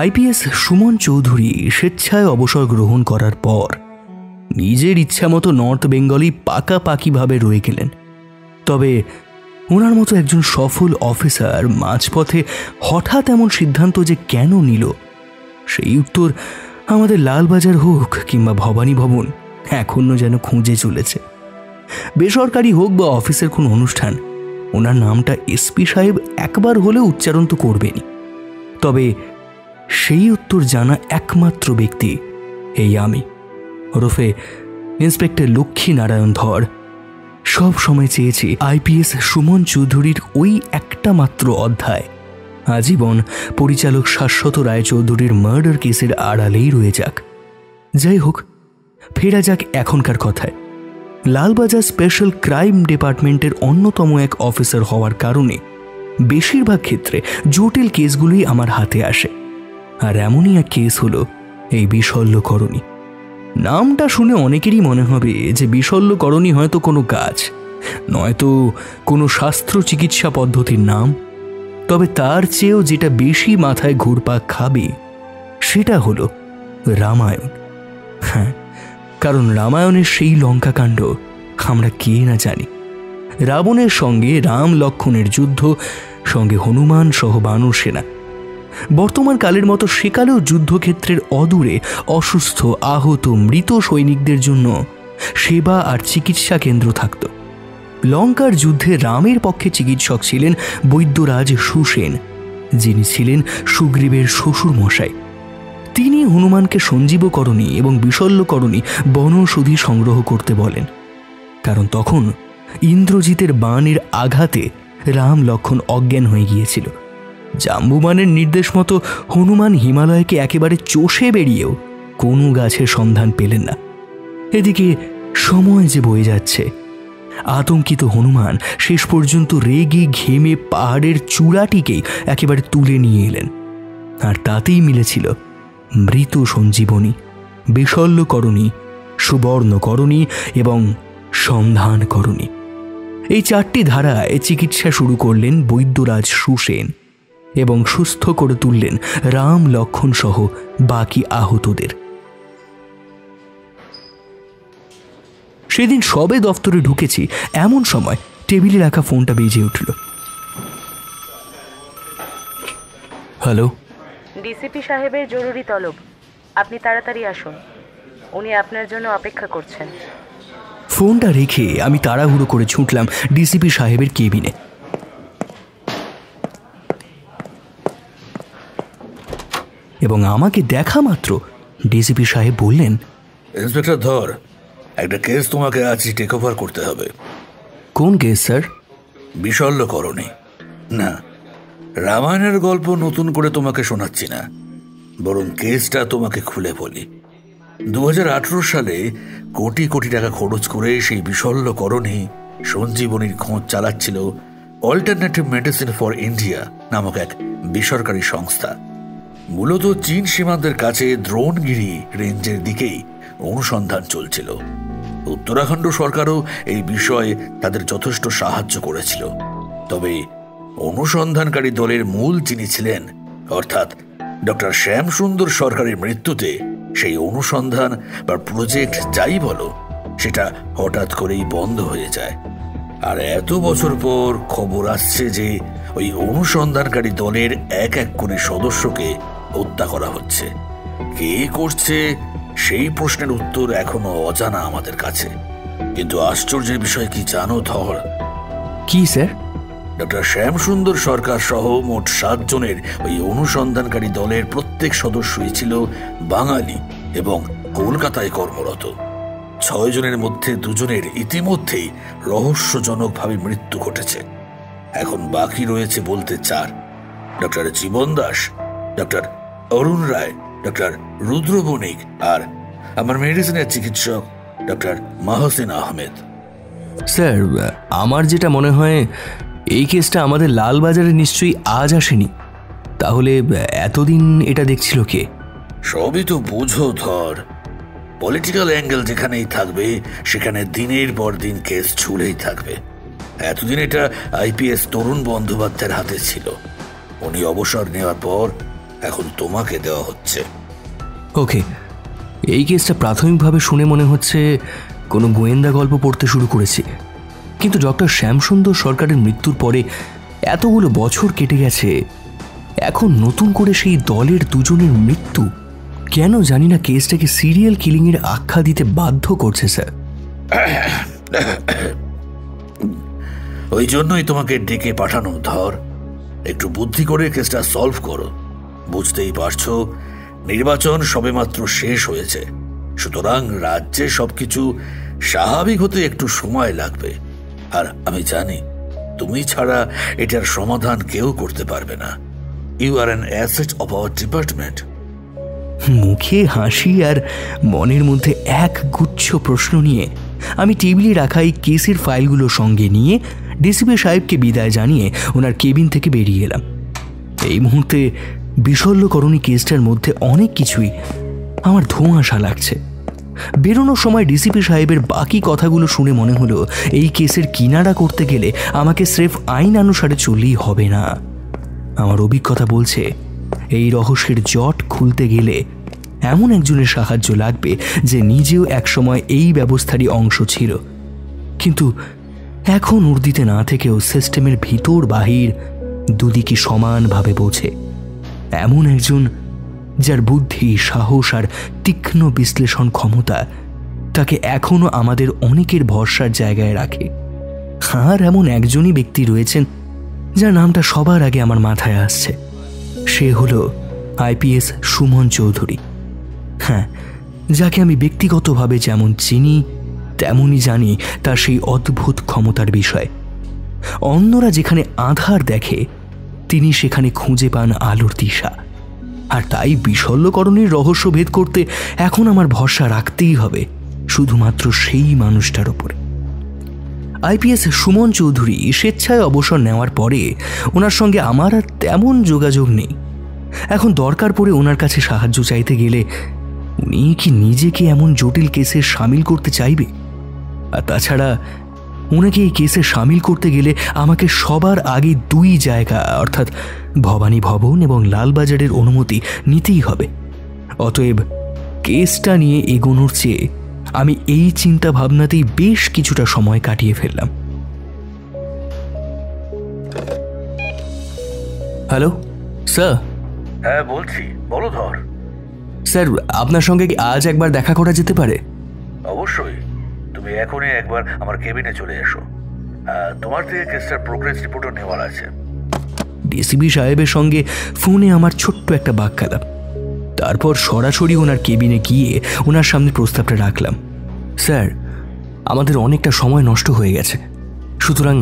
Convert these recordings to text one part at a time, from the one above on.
IPS Suman Chowdhury স্বেচ্ছায় অবসর গ্রহণ করার পর নিজের ইচ্ছামতো নর্থ বেঙ্গলই পাকাপাকিভাবে রয়ে গেলেন। তবে ওনার মতো একজন সফল অফিসার মাঝপথে হঠাৎ এমন সিদ্ধান্ত যে কেন নিল, সেই উত্তর আমাদের লালবাজার হোক কিংবা ভবানী ভবন এখনো যেন খুঁজে চলেছে। বেসরকারি হোক বা অফিসের কোনো অনুষ্ঠান, ওনার নামটা এসপি সাহেব একবার হলেও উচ্চারণ তো করবেনই। তবে সেই উত্তর জানা একমাত্র ব্যক্তি এই আমি, ওরফে ইন্সপেক্টর লক্ষ্মী নারায়ণ ধর। সব সময় চেয়েছি আইপিএস সুমন চৌধুরীর ওই একটা মাত্র অধ্যায় আজীবন পরিচালক শাশ্বত রায়চৌধুরীর মার্ডার কেসের আড়ালেই রয়ে যাক। যাই হোক, ফেরা যাক এখনকার কথায়। লালবাজার স্পেশাল ক্রাইম ডিপার্টমেন্টের অন্যতম এক অফিসার হওয়ার কারণে বেশিরভাগ ক্ষেত্রে জটিল কেসগুলোই আমার হাতে আসে। আর এমনই এক কেস হলো এই বিশল্যকরণী। নামটা শুনে অনেকেরই মনে হবে যে বিশল্যকরণী হয়তো কোনো গাছ, নয়তো কোনো শাস্ত্র চিকিৎসা পদ্ধতির নাম। তবে তার চেয়েও যেটা বেশি মাথায় ঘুরপাক খাবে সেটা হলো রামায়ণ। হ্যাঁ, কারণ রামায়ণের সেই লঙ্কাকাণ্ড আমরা কে না জানি। রাবণের সঙ্গে রাম লক্ষ্মণের যুদ্ধ, সঙ্গে হনুমান সহ বানর সেনা। বর্তমান কালের মতো সেকালেও যুদ্ধক্ষেত্রের অদূরে অসুস্থ, আহত, মৃত সৈনিকদের জন্য সেবা আর চিকিৎসা কেন্দ্র থাকত। লঙ্কার যুদ্ধে রামের পক্ষে চিকিৎসক ছিলেন বৈদ্যরাজ সুসেন, যিনি ছিলেন সুগ্রীবের শ্বশুর মশাই। তিনি হনুমানকে সঞ্জীবকরণী এবং বিশল্যকরণী বনৌষধি সংগ্রহ করতে বলেন, কারণ তখন ইন্দ্রজিতের বাণের আঘাতে রাম লক্ষ্মণ অজ্ঞান হয়ে গিয়েছিল। জাম্বুবানের নির্দেশ মতো হনুমান হিমালয়কে একেবারে চষে বেরিয়েও কোনো গাছের সন্ধান পেলেন না। এদিকে সময় যে বয়ে যাচ্ছে, আতঙ্কিত হনুমান শেষ পর্যন্ত রেগে ঘেমে পাহাড়ের চূড়াটিকেই একেবারে তুলে নিয়ে এলেন। আর তাতেই মিলেছিল মৃত সঞ্জীবনী, বিশল্যকরণী, সুবর্ণকরণী এবং সন্ধানকরণী। এই চারটি ধারায় চিকিৎসা শুরু করলেন বৈদ্যরাজ সুসেন এবং সুস্থ করে তুললেন রাম লক্ষ্মণ সহ বাকি আহতদের। সেদিন সবে দফতরে ঢুকেছি, এমন সময় টেবিলে রাখা ফোনটা বেজে উঠল। হ্যালো, ডিসিপি সাহেবের জরুরি তলব, আপনি তাড়াতাড়ি আসুন, উনি আপনার জন্য অপেক্ষা করছেন। ফোনটা রেখে আমি তাড়াহুড়ো করে ছুটলাম ডিসিপি সাহেবের কেবিনে। এবং আমাকে দেখা মাত্র ডিসিপি সাহেব বললেন, ইন্সপেক্টর ধর, একটা কেস তোমাকে আজই টেক ওভার করতে হবে। কোন কেস স্যার? বিশল্যকরণী। না, রামায়ণের গল্প নতুন করে তোমাকে শোনাচ্ছি না, বরং কেসটা তোমাকে খুলে বলি। 2018 সালে কোটি কোটি টাকা খরচ করে সেই বিশল্যকরণী সঞ্জীবনীর খোঁজ চালাচ্ছিল অল্টারনেটিভ মেডিসিন ফর ইন্ডিয়া নামক এক বেসরকারি সংস্থা। মূলত চীন সীমান্তের কাছে দ্রোণগিরি রেঞ্জের দিকেই অনুসন্ধান চলছিল। উত্তরাখণ্ড সরকারও এই বিষয়ে তাদের যথেষ্ট সাহায্য করেছিল। তবে অনুসন্ধানকারী দলের মূল যিনি ছিলেন, অর্থাৎ ডক্টর শ্যামসুন্দর সরকারের মৃত্যুতে সেই অনুসন্ধান বা প্রজেক্ট যাই বলো, সেটা হঠাৎ করেই বন্ধ হয়ে যায়। আর এত বছর পর খবর আসছে যে ওই অনুসন্ধানকারী দলের এক এক করে সদস্যকে হত্যা করা হচ্ছে। কে করছে সেই প্রশ্নের উত্তর এখনো অজানা আমাদের কাছে। কিন্তু আশ্চর্যের বিষয় কি জানো ধর? কি স্যার? ডক্টর শ্যামসুন্দর সরকার সহ মোট 7 জনের ওই অনুসন্ধানকারী দলের প্রত্যেক সদস্যই ছিল বাঙালি এবং কলকাতায় কর্মরত। 6 জনের মধ্যে 2 জনের ইতিমধ্যেই রহস্যজনকভাবে মৃত্যু ঘটেছে। এখন বাকি রয়েছে বলতে 4: ডক্টর জীবন দাস, ডক্টর অরুণ রায়, ডক্টর রুদ্র বণিক আর আমার মেডিসিনের চিকিৎসক ডক্টর মাহসিন আহমেদ। স্যার, আমার যেটা মনে হয় এই কেসটা আমাদের লালবাজারে নিশ্চয়ই আজ আসেনি। তাহলে এতদিন এটা দেখছিল কে? সবই তো বুঝো ধর, পলিটিক্যাল অ্যাঙ্গেল যেখানেই থাকবে সেখানে দিনের পর দিন কেস ঝুলেই থাকবে। এতদিন এটা আইপিএস তরুণ বন্দ্যোপাধ্যায়ের হাতে ছিল। উনি অবসর নেওয়ার পর এখন তোমাকে দেওয়া হচ্ছে। ওকে, এই কেসটা প্রাথমিকভাবে শুনে মনে হচ্ছে কোনো গোয়েন্দা গল্প পড়তে শুরু করেছি, কিন্তু ডক্টর শ্যামসুন্দর সরকারের মৃত্যুর পরে এতগুলো বছর কেটে গেছে, এখন নতুন করে সেই দলের দুজনের মৃত্যু কেন জানি না কেসটাকে সিরিয়াল কিলিংয়ের আখ্যা দিতে বাধ্য করছে স্যার। ওই জন্যই তোমাকে ডেকে পাঠানো। ধর, একটু বুদ্ধি করে কেসটা সলভ করো। বুঝতেই পারছো, নির্বাচন সবেমাত্র শেষ হয়েছে, সুতরাং রাজ্যে সবকিছু স্বাভাবিক হতে একটু সময় লাগবে। আর আমি জানি তুমি ছাড়া এটার সমাধান কেউ করতে পারবে না। You are an asset of our department. মুখে হাসি আর মনের মধ্যে এক গুচ্ছ প্রশ্ন নিয়ে আমি টেবিলে রাখা এই কেসের ফাইলগুলো সঙ্গে নিয়ে ডিসিপি সাহেবকে বিদায় জানিয়ে ওনার কেবিন থেকে বেরিয়ে এলাম। এই মুহূর্তে বিশল্যকরণী কেসটার মধ্যে অনেক কিছুই আমার ধোঁয়াশা লাগছে। বেরোনোর সময় ডিসিপি সাহেবের বাকি কথাগুলো শুনে মনে হলো এই কেসের কিনারা করতে গেলে আমাকে স্রেফ আইন অনুসারে চললেই হবে না। আমার অভিজ্ঞতা বলছে এই রহস্যের জট খুলতে গেলে এমন একজনের সাহায্য লাগবে যে নিজেও একসময় এই ব্যবস্থারই অংশ ছিল, কিন্তু এখন উর্দিতে না থেকেও সিস্টেমের ভিতর বাহির দুদিকে সমানভাবে বোঝে। এমন একজন যার বুদ্ধি, সাহস আর তীক্ষ্ণ বিশ্লেষণ ক্ষমতা তাকে এখনো আমাদের অনেকের ভরসার জায়গায় রাখে। আর এমন একজনই ব্যক্তি রয়েছেন যার নামটা সবার আগে আমার মাথায় আসছে। সে হলো আইপিএস সুমন চৌধুরী। হ্যাঁ, যাকে আমি ব্যক্তিগতভাবে যেমন চিনি তেমনই জানি তার সেই অদ্ভুত ক্ষমতার বিষয়। অন্যরা যেখানে আঁধার দেখে তিনি সেখানে খুঁজে পান আলোর দিশা। আর তাই বিশল্যকরণের রহস্য ভেদ করতে এখন আমার ভরসা রাখতেই হবে শুধুমাত্র সেই মানুষটার ওপরে। আইপিএস সুমন চৌধুরী স্বেচ্ছায় অবসর নেওয়ার পরে ওনার সঙ্গে আমার আর তেমন যোগাযোগ নেই। এখন দরকার পড়ে ওনার কাছে সাহায্য চাইতে গেলে উনি কি নিজেকে এমন জটিল কেসে সামিল করতে চাইবে? আর তাছাড়া ওনাকে এই কেসে সামিল করতে গেলে আমাকে সবার আগে দুই জায়গা অর্থাৎ ভবানী ভবন এবং লালবাজারের অনুমতি নিতেই হবে। অতএব কেসটা নিয়ে এগোনোর চেয়ে আমি এই চিন্তা ভাবনাতেই বেশ কিছুটা সময় কাটিয়ে ফেললাম। Hello sir. হ্যাঁ বলছি, বলো ধর। স্যার, আপনার সঙ্গে কি আজ একবার দেখা করা যেতে পারে? অবশ্যই, তুমি এখনই একবার আমার কেবিনে চলে এসো। তোমার থেকে কেসটার প্রোগ্রেস রিপোর্টও নেওয়ার আছে। ডিসিপি সাহেবের সঙ্গে ফোনে আমার ছোট্ট একটা বাক্যালাপ, তারপর সরাসরি ওনার কেবিনে গিয়ে ওনার সামনে প্রস্তাবটা রাখলাম। স্যার, আমাদের অনেকটা সময় নষ্ট হয়ে গেছে, সুতরাং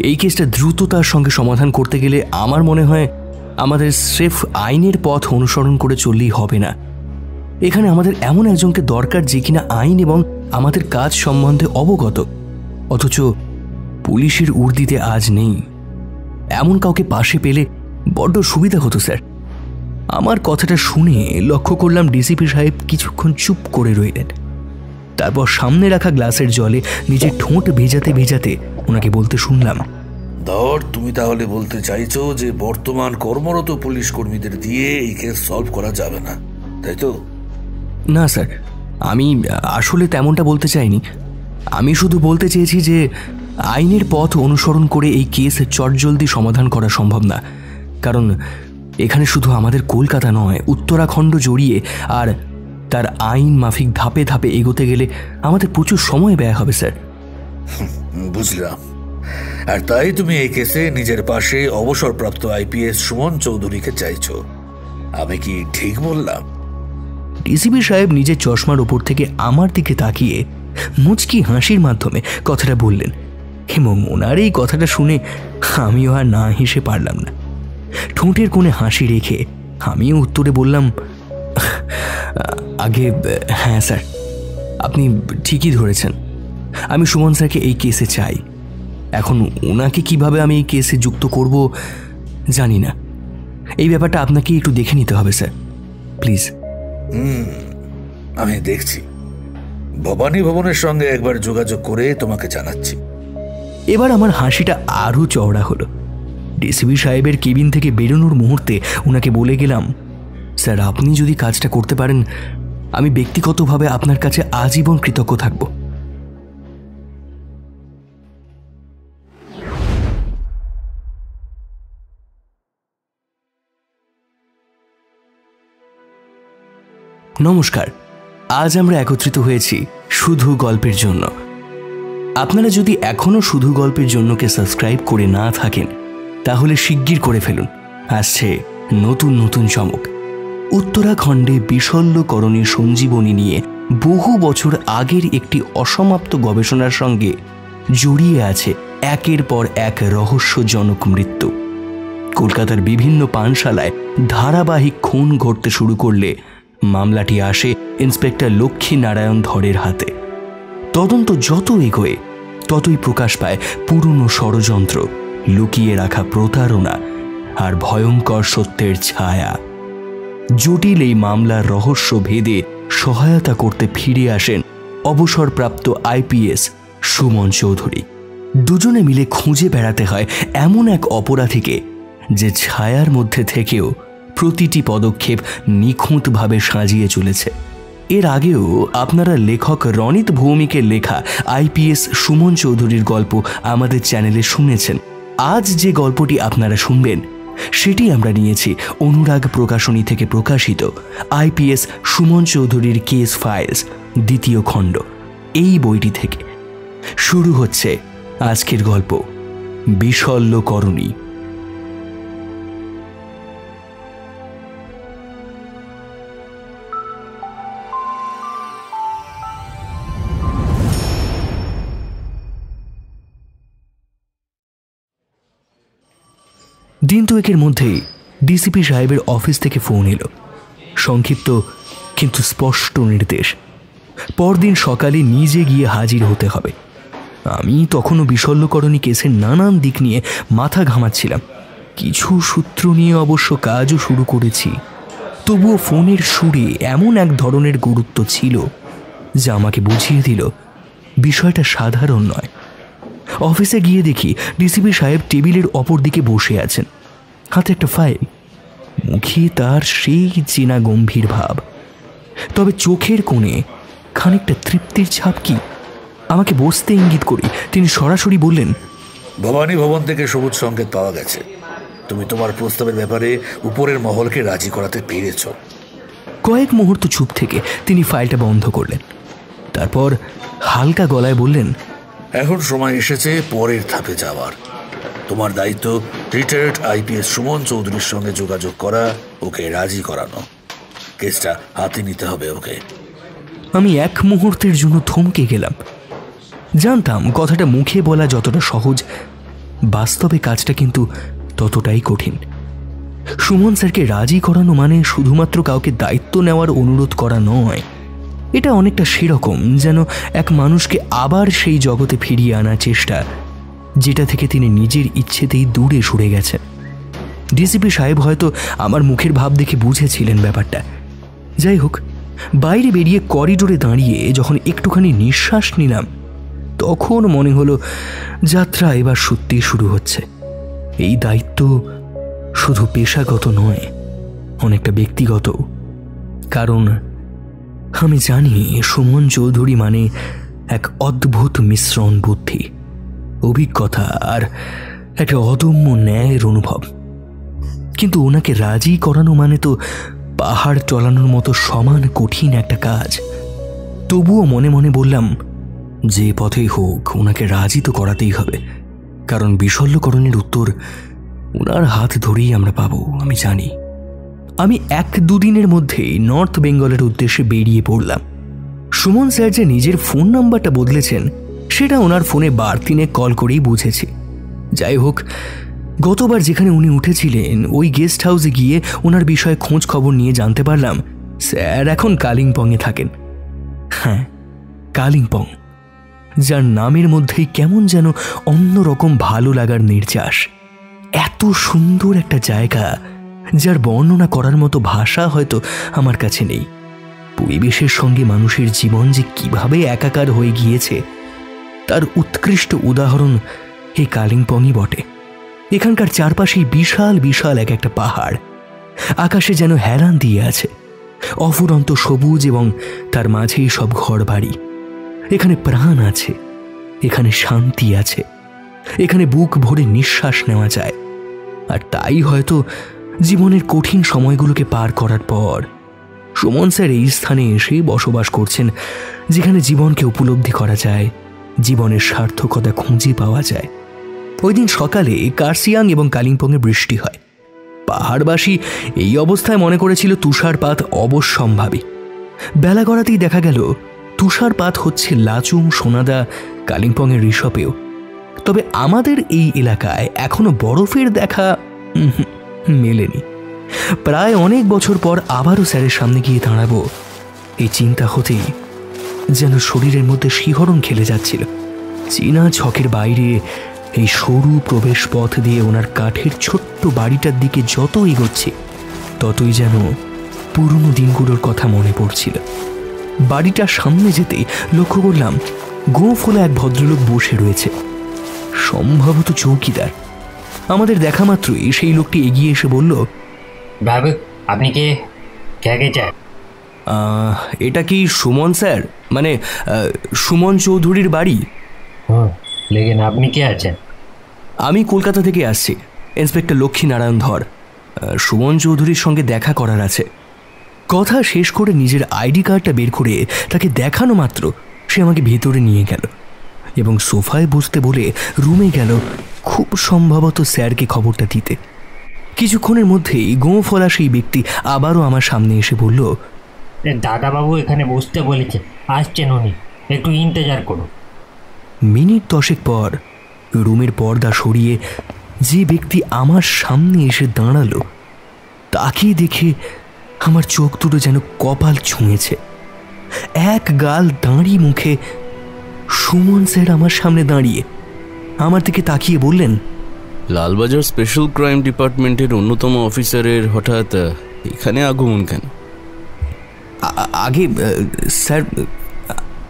এই কেসটা দ্রুততার সঙ্গে সমাধান করতে গেলে আমার মনে হয় আমাদের স্রেফ আইনের পথ অনুসরণ করে চললেই হবে না। এখানে আমাদের এমন একজনকে দরকার যে কিনা আইন এবং আমাদের কাজ সম্বন্ধে অবগত, অথচ পুলিশের উর্দিতে আজ নেই। এমন কাউকে পাশে পেলে বড্ড সুবিধা হতো স্যার। আমার কথাটা শুনে লক্ষ্য করলাম ডিসিপি সাহেব কিছুক্ষণ চুপ করে রইলেন। তারপর সামনে রাখা গ্লাসের জলে নিজের ঠোঁট ভেজাতে ভেজাতে ওনাকে বলতে শুনলাম, ধর, তুমি তাহলে বলতে চাইছো যে বর্তমান কর্মরত পুলিশ কর্মীদের দিয়ে এই কেস সলভ করা যাবে না, তাই তো? না স্যার, আমি আসলে তেমনটা বলতে চাইনি। আমি শুধু বলতে চেয়েছি যে আইনের পথ অনুসরণ করে এই কেস চটজলদি সমাধান করা সম্ভব না, কারণ এখানে শুধু আমাদের কলকাতা নয়, উত্তরাখণ্ড জড়িয়ে, আর তার আইন মাফিক ধাপে ধাপে এগোতে গেলে আমাদের প্রচুর সময় ব্যয় হবে স্যার। বুঝলাম। আর তাই তুমি এই কেসে নিজের পাশে অবসরপ্রাপ্ত আইপিএস সুমন চৌধুরীকে চাইছো, আমি কি ঠিক বললাম? ডিসিপি সাহেব নিজের চশমার ওপর থেকে আমার দিকে তাকিয়ে মুচকি হাসির মাধ্যমে কথাটা বললেন, এবং ওনার এই কথাটা শুনে আমিও আর না হেসে পারলাম না। ঠোঁটের কোণে হাসি রেখে আমিও উত্তরে বললাম, আগে হ্যাঁ স্যার, আপনি ঠিকই ধরেছেন। আমি সুমন স্যারকে এই কেসে চাই। এখন ওনাকে কিভাবে আমি এই কেসে যুক্ত করব জানি না। এই ব্যাপারটা আপনাকে একটু দেখে নিতে হবে স্যার, প্লিজ। আমি দেখছি, ভবানী ভবনের সঙ্গে একবার যোগাযোগ করে তোমাকে জানাচ্ছি। এবার আমার হাসিটা আরও চওড়া হলো। ডিসিপি সাহেবের কেবিন থেকে বেরোনোর মুহূর্তে ওনাকে বলে গেলাম, স্যার, আপনি যদি কাজটা করতে পারেন আমি ব্যক্তিগতভাবে আপনার কাছে আজীবন কৃতজ্ঞ থাকব। নমস্কার, আজ আমরা একত্রিত হয়েছি শুধু গল্পের জন্য। আপনারা যদি এখনো শুধু গল্পের জন্যকে সাবস্ক্রাইব করে না থাকেন তাহলে শিগগির করে ফেলুন। আসছে নতুন নতুন চমক। উত্তরাখণ্ডে বিশল্যকরণের সঞ্জীবনী নিয়ে বহু বছর আগের একটি অসমাপ্ত গবেষণার সঙ্গে জড়িয়ে আছে একের পর এক রহস্যজনক মৃত্যু। কলকাতার বিভিন্ন পানশালায় ধারাবাহিক খুন ঘটতে শুরু করলে মামলাটি আসে ইন্সপেক্টর লক্ষ্মী নারায়ণ ধরের হাতে। তদন্ত যত এগোয় ততই প্রকাশ পায় পুরনো ষড়যন্ত্র, লুকিয়ে রাখা প্রতারণা আর ভয়ঙ্কর সত্যের ছায়া। জটিল এই মামলার রহস্য ভেদে সহায়তা করতে ফিরে আসেন অবসরপ্রাপ্ত আইপিএস সুমন চৌধুরী। দুজনে মিলে খুঁজে বেড়াতে হয় এমন এক অপরাধীকে যে ছায়ার মধ্যে থেকেও প্রতিটি পদক্ষেপ নিখুঁতভাবে সাজিয়ে চলেছে। এর আগেও আপনারা লেখক রনিত ভৌমিকের লেখা আইপিএস সুমন চৌধুরীর গল্প আমাদের চ্যানেলে শুনেছেন। আজ যে গল্পটি আপনারা শুনবেন সেটি আমরা নিয়েছি অনুরাগ প্রকাশনী থেকে প্রকাশিত আইপিএস সুমন চৌধুরীর কেস ফাইলস দ্বিতীয় খণ্ড। এই বইটি থেকে শুরু হচ্ছে আজকের গল্প বিশল্যকরণী। দিন দুয়েকের মধ্যেই ডিসিপি সাহেবের অফিস থেকে ফোন এলো। সংক্ষিপ্ত কিন্তু স্পষ্ট নির্দেশ, পরদিন সকালে নিজে গিয়ে হাজির হতে হবে। আমি তখনও বিশল্যকরণী কেসের নানান দিক নিয়ে মাথা ঘামাচ্ছিলাম। কিছু সূত্র নিয়ে অবশ্য কাজও শুরু করেছি, তবুও ফোনের সুরে এমন এক ধরনের গুরুত্ব ছিল যা আমাকে বুঝিয়ে দিল বিষয়টা সাধারণ নয়। অফিসে গিয়ে দেখি ডিসিপি সাহেব টেবিলের অপর দিকে বসে আছেন, হাতে একটা ফাইল, মুখে তার সেই চেনা গম্ভীর ভাব, তবে চোখের কোণে খানিকটা তৃপ্তির ছাপ। কি আমাকে বসতে ইঙ্গিত করে তিনি সরাসরি বললেন, ভবানী ভবন থেকে সবুজ সংকেত পাওয়া গেছে। তুমি তোমার প্রস্তাবের ব্যাপারে উপরের মহলকে রাজি করাতে পেরেছ। কয়েক মুহূর্ত চুপ থেকে তিনি ফাইলটা বন্ধ করলেন, তারপর হালকা গলায় বললেন, এখন সময় এসেছে পরের ধাপে যাওয়ার। তোমার দায়িত্ব রিটায়ার্ড আইপিএস সুমন চৌধুরীর সঙ্গে যোগাযোগ করা, ওকে রাজি করানো। কেসটা হাতে নিতে হবে ওকে। আমি এক মুহূর্তের জন্য থমকে গেলাম। জানতাম কথাটা মুখে বলা যতটা সহজ, বাস্তবে কাজটা কিন্তু ততটাই কঠিন। সুমন স্যারকে রাজি করানো মানে শুধুমাত্র কাউকে দায়িত্ব নেওয়ার অনুরোধ করা নয়, এটা অনেকটা সেরকম যেন এক মানুষকে আবার সেই জগতে ফিরিয়ে আনার চেষ্টা যেটা থেকে তিনি নিজের ইচ্ছেতেই দূরে সরে গেছেন। ডিসিপি সাহেব হয়তো আমার মুখের ভাব দেখে বুঝেছিলেন ব্যাপারটা। যাই হোক, বাইরে বেরিয়ে করিডোরে দাঁড়িয়ে যখন একটুখানি নিঃশ্বাস নিলাম তখন মনে হলো যাত্রা এবার সত্যি শুরু হচ্ছে। এই দায়িত্ব শুধু পেশাগত নয়, অনেকটা ব্যক্তিগত। কারণ আমি জানি সুমন চৌধুরী মানে এক অদ্ভুত মিশ্রণ বুদ্ধি, অভিজ্ঞতা আর একটা অদম্য ন্যায়ের অনুভব। কিন্তু ওনাকে রাজি করানো মানে তো পাহাড় চলানোর মতো সমান কঠিন একটা কাজ। তবুও মনে মনে বললাম, যে পথেই হোক ওনাকে রাজি তো করাতেই হবে, কারণ বিশল্যকরণের উত্তর ওনার হাত ধরেই আমরা পাবো, আমি জানি। আমি 1-2 দিনের মধ্যেই নর্থ বেঙ্গলের উদ্দেশ্যে বেরিয়ে পড়লাম। সুমন স্যার যে নিজের ফোন নাম্বারটা বদলেছেন সেটা ওনার ফোনে বার 3 কল করেই বুঝেছি। যাই হোক, গতবার যেখানে উনি উঠেছিলেন ওই গেস্ট হাউসে গিয়ে ওনার বিষয়ে খোঁজ খবর নিয়ে জানতে পারলাম স্যার এখন কালিম্পংয়ে থাকেন। হ্যাঁ, কালিম্পং, যার নামের মধ্যেই কেমন যেন অন্যরকম ভালো লাগার নির্যাস। এত সুন্দর একটা জায়গা যার বর্ণনা করার মতো ভাষা হয়তো আমার কাছে নেই। পরিবেশের সঙ্গে মানুষের জীবন যে কিভাবে একাকার হয়ে গিয়েছে তার উৎকৃষ্ট উদাহরণ এই কালিম্পংই বটে। এখানকার চারপাশেই বিশাল বিশাল এক একটা পাহাড়, আকাশে যেন হেলান দিয়ে আছে, অফুরন্ত সবুজ এবং তার মাঝেই সব ঘর বাড়ি। এখানে প্রাণ আছে, এখানে শান্তি আছে, এখানে বুক ভরে নিঃশ্বাস নেওয়া যায়। আর তাই হয়তো জীবনের কঠিন সময়গুলোকে পার করার পর সুমন স্যার এই স্থানে এসে বসবাস করছেন, যেখানে জীবনকে উপলব্ধি করা যায়, জীবনের সার্থকতা খুঁজে পাওয়া যায়। ওই দিন সকালে কার্সিয়াং এবং কালিম্পংয়ে বৃষ্টি হয়। পাহাড়বাসী এই অবস্থায় মনে করেছিল তুষারপাত অবশ্যম্ভাবী। বেলা গড়াতেই দেখা গেল তুষারপাত হচ্ছে লাচুং, সোনাদা, কালিম্পংয়ের ঋষভেও। তবে আমাদের এই এলাকায় এখনো বরফের দেখা মেলেনি। প্রায় অনেক বছর পর আবারও স্যারের সামনে গিয়ে দাঁড়াবো, এই চিন্তা হতেই যেন শরীরের মধ্যে শিহরণ খেলে যাচ্ছিল। চীনা ছকের বাইরে এই সরু প্রবেশ পথ দিয়ে ওনার কাঠের ছোট্ট বাড়িটার দিকে যত এগোচ্ছে ততই যেন পুরনো দিনগুলোর কথা মনে পড়ছিল। বাড়িটার সামনে যেতে লক্ষ্য করলাম গোঁফ হলো এক ভদ্রলোক বসে রয়েছে, সম্ভবত চৌকিদার। আমাদের দেখা মাত্রই সেই লোকটি এগিয়ে এসে বলল, বাবু আপনি কে কে চান? এটা কি সুমন স্যার, মানে সুমন চৌধুরীর বাড়ি? হুম, লেকিন আপনি কে আছেন? আমি কলকাতা থেকে আসছি, ইন্সপেক্টর লক্ষ্মীনারায়ণ ধর। সুমন চৌধুরীর সঙ্গে দেখা করার আছে। কথা শেষ করে নিজের আইডি কার্ডটা বের করে তাকে দেখানো মাত্র সে আমাকে ভেতরে নিয়ে গেল এবং সোফায় বসতে বলে রুমে গেল, খুব সম্ভবত স্যারকে খবরটা দিতে। কিছুক্ষণের মধ্যেই গোঁফলা সেই ব্যক্তি আবারও আমার সামনে এসে বলল, দাদাবাবু এখানে বসতে বলেছে, আসছেন উনি, একটু ইন্তজার করুন। মিনিট 10 পর রুমের পর্দা সরিয়ে যে ব্যক্তি আমার সামনে এসে দাঁড়ালো তাকে দেখে আমার চোখ দুটো যেন কপাল ছুঁয়েছে। এক গাল দাঁড়ি মুখে সুমন স্যার আমার সামনে দাঁড়িয়ে আমার দিকে তাকিয়ে বললেন, লালবাজার স্পেশাল ক্রাইম ডিপার্টমেন্টের অন্যতম অফিসারের হঠাৎ এখানে আগমন কেন? আগে স্যার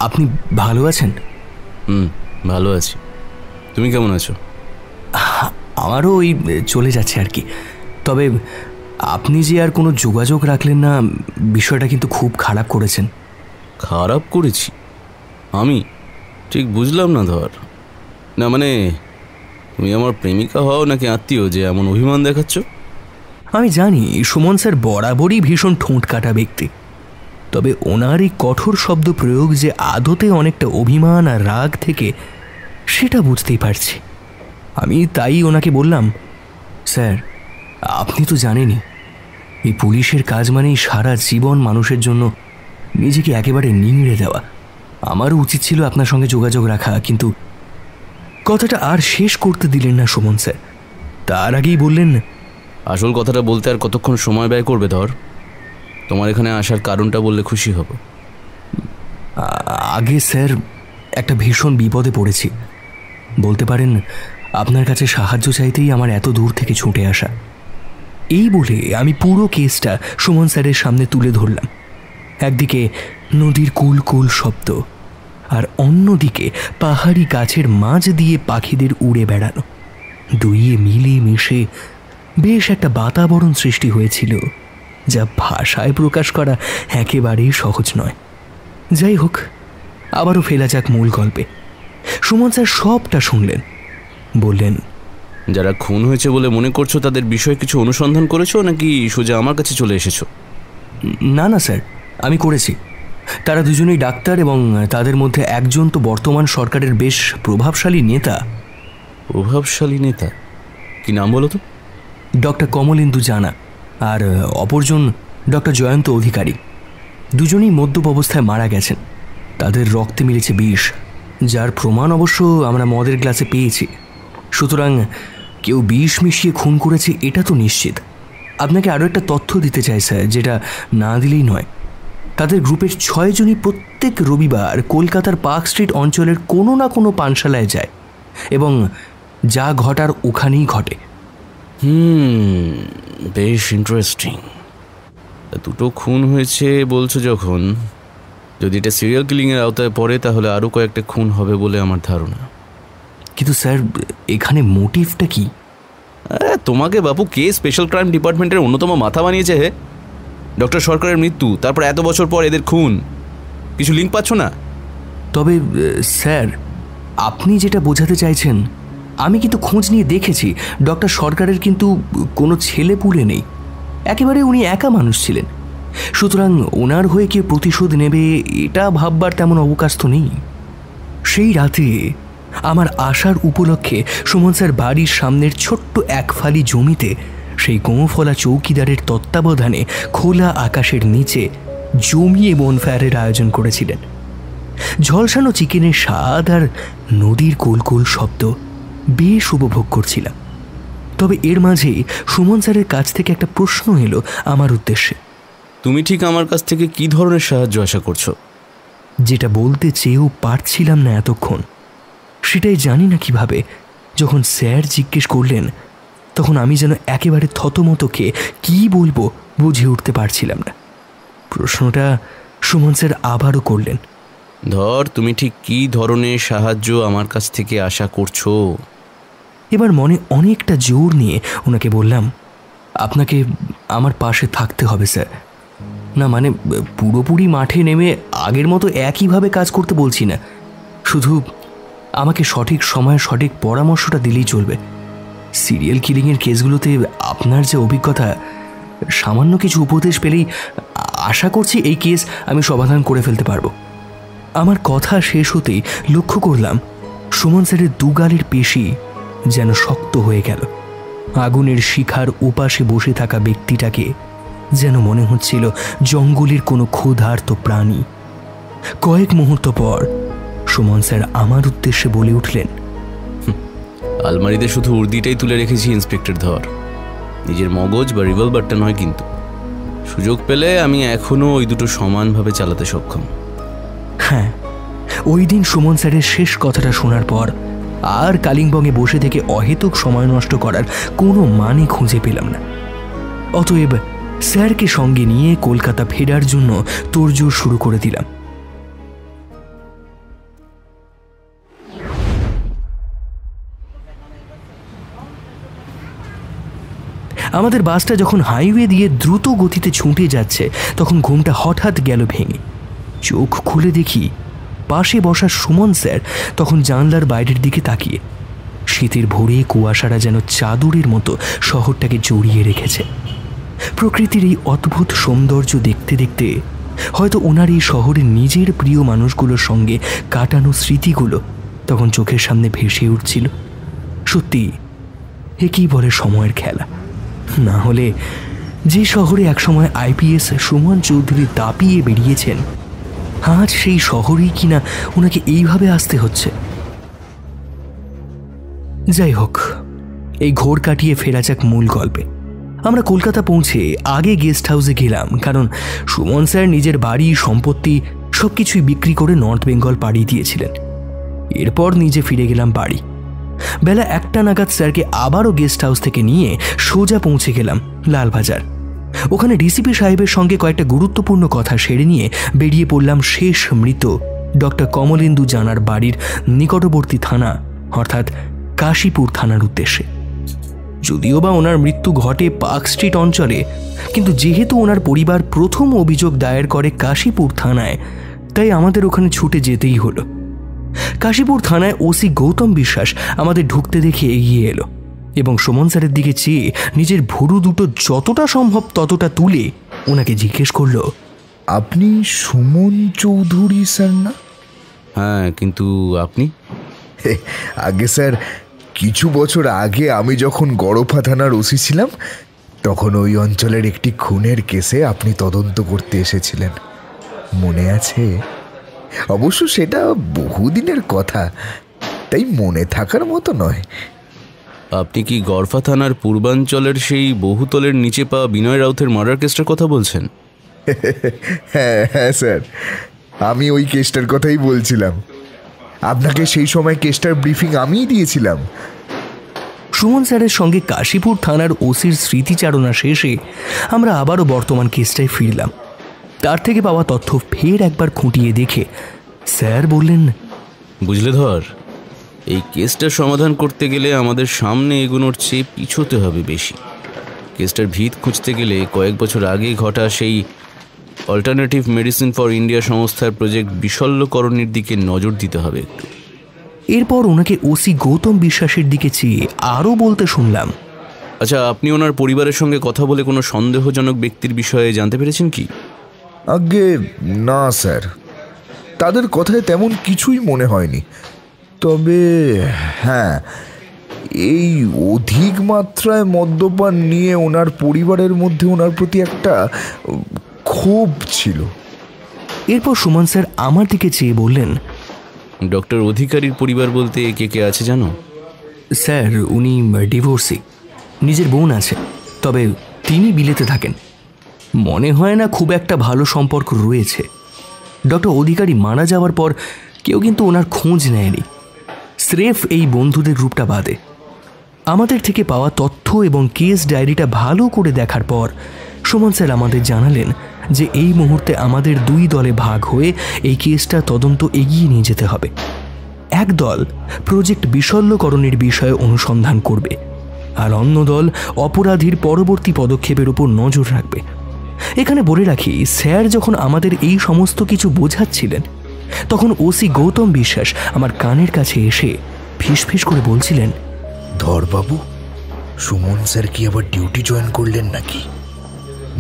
আপনি ভালো আছেন? ভালো আছি, তুমি কেমন আছো? আমারও ওই চলে যাচ্ছে আর কি। তবে আপনি যে আর কোনো যোগাযোগ রাখলেন না, বিষয়টা কিন্তু খুব খারাপ করেছেন। খারাপ করেছি আমি? ঠিক বুঝলাম না ধর। না মানে তুমি আমার প্রেমিকা হও নাকি আত্মীয় যে এমন অভিমান দেখাচ্ছ? আমি জানি সুমন স্যার বরাবরই ভীষণ ঠোঁট কাটা ব্যক্তি, তবে ওনার এই কঠোর শব্দ প্রয়োগ যে আদতে অনেকটা অভিমান আর রাগ থেকে সেটা বুঝতেই পারছি। আমি তাই ওনাকে বললাম, স্যার আপনি তো জানেনই এই পুলিশের কাজ মানেই সারা জীবন মানুষের জন্য নিজেকে একেবারে নিংড়ে দেওয়া। আমারও উচিত ছিল আপনার সঙ্গে যোগাযোগ রাখা, কিন্তু কথাটা আর শেষ করতে দিলেন না সুমন স্যার। তার আগেই বললেন, আসল কথাটা বলতে আর কতক্ষণ সময় ব্যয় করবে ধর? তোমার এখানে আসার কারণটা বললে খুশি হব। আগে স্যার একটা ভীষণ বিপদে পড়েছি, বলতে পারেন আপনার কাছে সাহায্য চাইতেই আমার এত দূর থেকে ছুটে আসা। এই বলে আমি পুরো কেসটা সুমন স্যারের সামনে তুলে ধরলাম। একদিকে নদীর কুল কুল শব্দ, আর অন্যদিকে পাহাড়ি গাছের মাঝ দিয়ে পাখিদের উড়ে বেড়ানো। দুইয়ে মিলে মিশে বেশ একটা বাতাবরণ সৃষ্টি হয়েছিল, যা ভাষায় প্রকাশ করা একেবারেই সহজ নয়। যাই হোক, আবারও ফেলা যাক মূল গল্পে। সুমন স্যার সবটা শুনলেন, বললেন, যারা খুন হয়েছে বলে মনে করছো তাদের বিষয়ে কিছু অনুসন্ধান করেছো নাকি সোজা আমার কাছে চলে এসেছো? না না স্যার, আমি করেছি। তারা দুজনেই ডাক্তার এবং তাদের মধ্যে একজন তো বর্তমান সরকারের বেশ প্রভাবশালী নেতা। প্রভাবশালী নেতা? কি নাম বলো তো? ডক্টর কমলেন্দু জানা, আর অপরজন ডক্টর জয়ন্ত অধিকারী। দুজনেই মদ্যপ অবস্থায় মারা গেছেন। তাদের রক্তে মিলেছে বিষ, যার প্রমাণ অবশ্য আমরা মদের গ্লাসে পেয়েছি। সুতরাং কেউ বিষ মিশিয়ে খুন করেছে এটা তো নিশ্চিত। আপনাকে আরও একটা তথ্য দিতে চাই স্যার, যেটা না দিলেই নয়। তাদের গ্রুপের 6 জনই প্রত্যেক রবিবার কলকাতার পার্ক স্ট্রিট অঞ্চলের কোনো না কোনো পানশালায় যায় এবং যা ঘটার ওখানেই ঘটে। বেশ ইন্টারেস্টিং। দুটো খুন হয়েছে বলছো যখন, যদি এটা সিরিয়াল কিলিংয়ের আওতায় পড়ে তাহলে আরও কয়েকটা খুন হবে বলে আমার ধারণা। কিন্তু স্যার এখানে মোটিভটা কি? তোমাকে বাপু কে স্পেশাল ক্রাইম ডিপার্টমেন্টের অন্যতম মাথা বানিয়েছে? হে, ডক্টর সরকারের মৃত্যু, তারপর এত বছর পর এদের খুন, কিছু লিঙ্ক পাচ্ছ না? তবে স্যার, আপনি যেটা বোঝাতে চাইছেন, আমি কিন্তু খোঁজ নিয়ে দেখেছি ডক্টর সরকারের কিন্তু কোনো ছেলে পুলে নেই, একেবারে উনি একা মানুষ ছিলেন। সুতরাং ওনার হয়ে কেউ প্রতিশোধ নেবে এটা ভাববার তেমন অবকাশ তো নেই। সেই রাতে আমার আসার উপলক্ষে সুমন স্যার বাড়ির সামনের ছোট্ট এক ফালি জমিতে সেই গোঁফলা চৌকিদারের তত্ত্বাবধানে খোলা আকাশের নিচে জমিয়ে বনফায়ারের আয়োজন করেছিলেন। ঝলসানো চিকেনের স্বাদ আর নদীর কোলকোল শব্দ বেশ উপভোগ করছিলাম। তবে এর মাঝেই সুমন স্যারের কাছ থেকে একটা প্রশ্ন এলো আমার উদ্দেশ্যে। তুমি ঠিক আমার কাছ থেকে কি ধরনের সাহায্য আশা করছো? যেটা বলতে চেয়েও পারছিলাম না এতক্ষণ, সেটাই জানি না কিভাবে যখন স্যার জিজ্ঞেস করলেন, তখন আমি যেন একেবারে থতমত খেয়ে কী বলবো বুঝে উঠতে পারছিলাম না। প্রশ্নটা সুমন স্যার আবারও করলেন। ধর, তুমি ঠিক কি ধরনের সাহায্য আমার কাছ থেকে আশা করছো? এবার মনে অনেকটা জোর নিয়ে ওনাকে বললাম, আপনাকে আমার পাশে থাকতে হবে স্যার। না মানে পুরোপুরি মাঠে নেমে আগের মতো একইভাবে কাজ করতে বলছি না, শুধু আমাকে সঠিক সময়ে সঠিক পরামর্শটা দিলেই চলবে। সিরিয়াল কিলিংয়ের কেসগুলোতে আপনার যে অভিজ্ঞতা, সামান্য কিছু উপদেশ পেলেই আশা করছি এই কেস আমি সমাধান করে ফেলতে পারবো। আমার কথা শেষ হতেই লক্ষ্য করলাম সুমন স্যারের দুগালের পেশি যেন শক্ত হয়ে গেল। আগুনের শিখার ওপাশে বসে থাকা ব্যক্তিটাকে যেন মনে হচ্ছিল জঙ্গলের কোনো ক্ষুধার্ত প্রাণী। কয়েক মুহূর্ত পর সুমন স্যার আমার উদ্দেশ্যে বলে উঠলেন, আলমারিতে শুধু উর্দিটাই তুলে রেখেছি ইন্সপেক্টর ধর, নিজের মগজ বা রিভলভারটা নয়। কিন্তু সুযোগ পেলে আমি এখনো ওই দুটো সমানভাবে চালাতে সক্ষম। হ্যাঁ, ওই দিন সুমন স্যারের শেষ কথাটা শোনার পর আর কালিম্পংয়ে বসে থেকে অহেতুক সময় নষ্ট করার কোনো মানে খুঁজে পেলাম না। অতএব স্যারকে সঙ্গে নিয়ে কলকাতা ফেরার জন্য তোড়জোড় শুরু করে দিলাম। আমাদের বাসটা যখন হাইওয়ে দিয়ে দ্রুত গতিতে ছুটে যাচ্ছে, তখন ঘুমটা হঠাৎ গেল ভেঙে। চোখ খুলে দেখি পাশে বসা সুমন স্যার তখন জানলার বাইরের দিকে তাকিয়ে। শীতের ভোরে কুয়াশারা যেন চাদরের মতো শহরটাকে জড়িয়ে রেখেছে। প্রকৃতির এই অদ্ভুত সৌন্দর্য দেখতে দেখতে হয়তো ওনার এই শহরের নিজের প্রিয় মানুষগুলোর সঙ্গে কাটানো স্মৃতিগুলো তখন চোখের সামনে ভেসে উঠছিল। সত্যি এ কি বলে সময়ের খেলা! না হলে যে শহরে একসময় আইপিএস সুমন চৌধুরী দাপিয়ে বেরিয়েছেন, আজ সেই শহরেই কিনা ওনাকে এইভাবে আসতে হচ্ছে। যাই হোক, এই ঘোর কাটিয়ে ফেরা যাক মূল গল্পে। আমরা কলকাতা পৌঁছে আগে গেস্ট হাউসে গেলাম, কারণ সুমন স্যার নিজের বাড়ি সম্পত্তি সবকিছুই বিক্রি করে নর্থ বেঙ্গল পাড়ি দিয়েছিলেন। এরপর নিজে ফিরে গেলাম বাড়ি। বেলা 1টা নাগাদ স্যারকে আবারও গেস্ট হাউস থেকে নিয়ে সোজা পৌঁছে গেলাম লালবাজার। ওখানে ডিসিপি সাহেবের সঙ্গে কয়েকটা গুরুত্বপূর্ণ কথা সেরে নিয়ে বেরিয়ে পড়লাম শেষ মৃত ডক্টর কমলেন্দু জানার বাড়ির নিকটবর্তী থানা অর্থাৎ কাশীপুর থানার উদ্দেশ্যে। যদিও বা ওনার মৃত্যু ঘটে পার্ক স্ট্রিট অঞ্চলে, কিন্তু যেহেতু ওনার পরিবার প্রথম অভিযোগ দায়ের করে কাশীপুর থানায়, তাই আমাদের ওখানে ছুটে যেতেই হলো। কাশীপুর থানায় ওসি গৌতম বিশ্বাস আমাদের ঢুকতে দেখে এগিয়ে এলো এবং সুমন স্যারের দিকে চেয়ে নিজের ভুরু দুটো যতটা সম্ভব ততটা তুলে ওনাকে জিজ্ঞেস করলো, আপনি সুমন চৌধুরী স্যার না? হ্যাঁ, কিন্তু আপনি? আগে স্যার, কিছু বছর আগে আমি যখন গড়ফা থানার ওসি ছিলাম, তখন ওই অঞ্চলের একটি খুনের কেসে আপনি তদন্ত করতে এসেছিলেন, মনে আছে? অবশ্য সেটা বহুদিনের কথা, তাই মনে থাকার মতো নয়। আপনি কি গড়ফা থানার পূর্বাঞ্চলের সেই বহুতলের নিচে পাওয়া বিনয় রাউতের মার্ডার কেসটার কথা বলছেন? হ্যাঁ হ্যাঁ স্যার, আমি ওই কেসটার কথাই বলছিলাম। আপনাকে সেই সময় কেসটার ব্রিফিং আমিই দিয়েছিলাম। সুমন স্যারের সঙ্গে কাশীপুর থানার ওসির স্মৃতিচারণা শেষে আমরা আবারও বর্তমান কেসটায় ফিরলাম। তার থেকে পাওয়া তথ্য ফের একবার খুঁটিয়ে দেখে স্যার বললেন, বুঝলে ধর, এই কেসটার সমাধান করতে গেলে আমাদের সামনে এগোনোর চেয়ে পিছোতে হবে বেশি। কেসটার ভিত খুঁজতে গেলে কয়েক বছর আগে ঘটা সেই অল্টারনেটিভ মেডিসিন ফর ইন্ডিয়া সংস্থার প্রজেক্ট বিশল্যকরণের দিকে নজর দিতে হবে একটু। এরপর ওনাকে ওসি গৌতম বিশ্বাসের দিকে চেয়ে আরও বলতে শুনলাম, আচ্ছা, আপনি ওনার পরিবারের সঙ্গে কথা বলে কোনো সন্দেহজনক ব্যক্তির বিষয়ে জানতে পেরেছেন কি? আগে না স্যার, তাদের কথায় তেমন কিছুই মনে হয়নি। তবে হ্যাঁ, এই অধিক মাত্রায় মদ্যপান নিয়ে ওনার পরিবারের মধ্যে ওনার প্রতি একটা ক্ষোভ ছিল। এরপর সুমন স্যার আমার দিকে চেয়ে বললেন, ডক্টর অধিকারীর পরিবার বলতে কে কে আছে জানো? স্যার, উনি ডিভোর্সি, নিজের বোন আছে, তবে তিনি বিলেতে থাকেন। মনে হয় না খুব একটা ভালো সম্পর্ক রয়েছে। ডক্টর অধিকারী মারা যাওয়ার পর কেউ কিন্তু ওনার খোঁজ নেয়নি, স্রেফ এই বন্ধুদের গ্রুপটা বাদে। আমাদের থেকে পাওয়া তথ্য এবং কেস ডায়েরিটা ভালো করে দেখার পর সুমন স্যার আমাদের জানালেন যে এই মুহূর্তে আমাদের দুই দলে ভাগ হয়ে এই কেসটা তদন্ত এগিয়ে নিয়ে যেতে হবে। এক দল প্রজেক্ট বিশল্যকরণের বিষয়ে অনুসন্ধান করবে, আর অন্য দল অপরাধীর পরবর্তী পদক্ষেপের উপর নজর রাখবে। এখানে বলে রাখি, স্যার যখন আমাদের এই সমস্ত কিছু বোঝাচ্ছিলেন তখন ওসি গৌতম বিশ্বাস আমার কানের কাছে এসে ফিসফিস করে বলছিলেন, ধরবাবু, সুমন স্যার কি আবার ডিউটি জয়েন করলেন নাকি?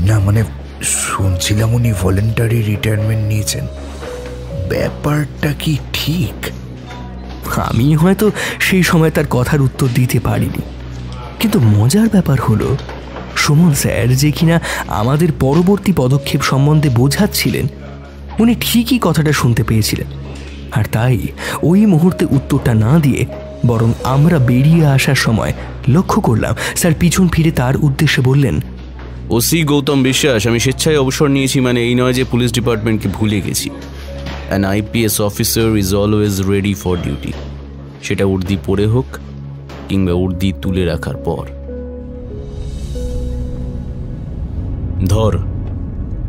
না মানে শুনছিলাম উনি ভলেন্টারি রিটায়ারমেন্ট নিয়েছেন, ব্যাপারটা কি ঠিক? আমি হয়তো সেই সময় তার কথার উত্তর দিতে পারিনি, কিন্তু মজার ব্যাপার হলো সুমন স্যার যে কিনা আমাদের পরবর্তী পদক্ষেপ সম্বন্ধে বোঝাচ্ছিলেন, উনি ঠিকই কথাটা শুনতে পেয়েছিলেন। আর তাই ওই মুহূর্তে উত্তরটা না দিয়ে বরং আমরা বেরিয়ে আসার সময় লক্ষ্য করলাম স্যার পিছন ফিরে তার উদ্দেশ্যে বললেন, ওসি গৌতম বিশ্বাস, আমি স্বেচ্ছায় অবসর নিয়েছি মানে এই নয় যে পুলিশ ডিপার্টমেন্টকে ভুলে গেছি। An IPS officer is always ready for duty, সেটা উর্দি পরে হোক কিংবা উর্দি তুলে রাখার পর। ধর,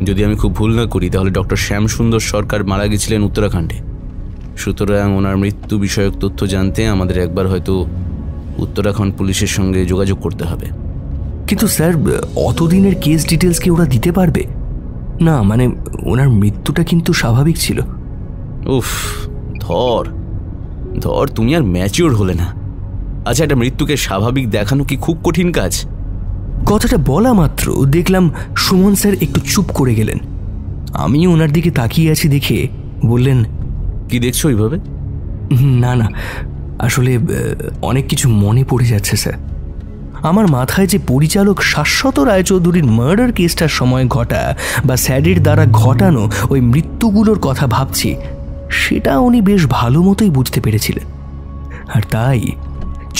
যদি আমি খুব ভুল না করি তাহলে ডক্টর শ্যামসুন্দর সরকার মারা গেছিলেন উত্তরাখণ্ডে। সুতরাং ওনার মৃত্যু বিষয়ক তথ্য জানতে আমাদের একবার হয়তো উত্তরাখণ্ড পুলিশের সঙ্গে যোগাযোগ করতে হবে। কিন্তু স্যার, অতদিনের কেস ডিটেলস কি ওরা দিতে পারবে? না মানে ওনার মৃত্যুটা কিন্তু স্বাভাবিক ছিল। উফ, ধর ধর, তুমি আর ম্যাচিওর হলে না। আচ্ছা, একটা মৃত্যুকে স্বাভাবিক দেখানো কি খুব কঠিন কাজ? কথাটা বলা মাত্র দেখলাম সুমন স্যার একটু চুপ করে গেলেন। আমি ওনার দিকে তাকিয়ে আছি দেখে বললেন, কি দেখছো এইভাবে? না না, আসলে অনেক কিছু মনে পড়ে যাচ্ছে স্যার। আমার মাথায় যে পরিচালক শাশ্বত রায়চৌধুরীর মার্ডার কেসটার সময় ঘটা বা স্যারের দ্বারা ঘটানো ওই মৃত্যুগুলোর কথা ভাবছি, সেটা উনি বেশ ভালো মতোই বুঝতে পেরেছিলেন। আর তাই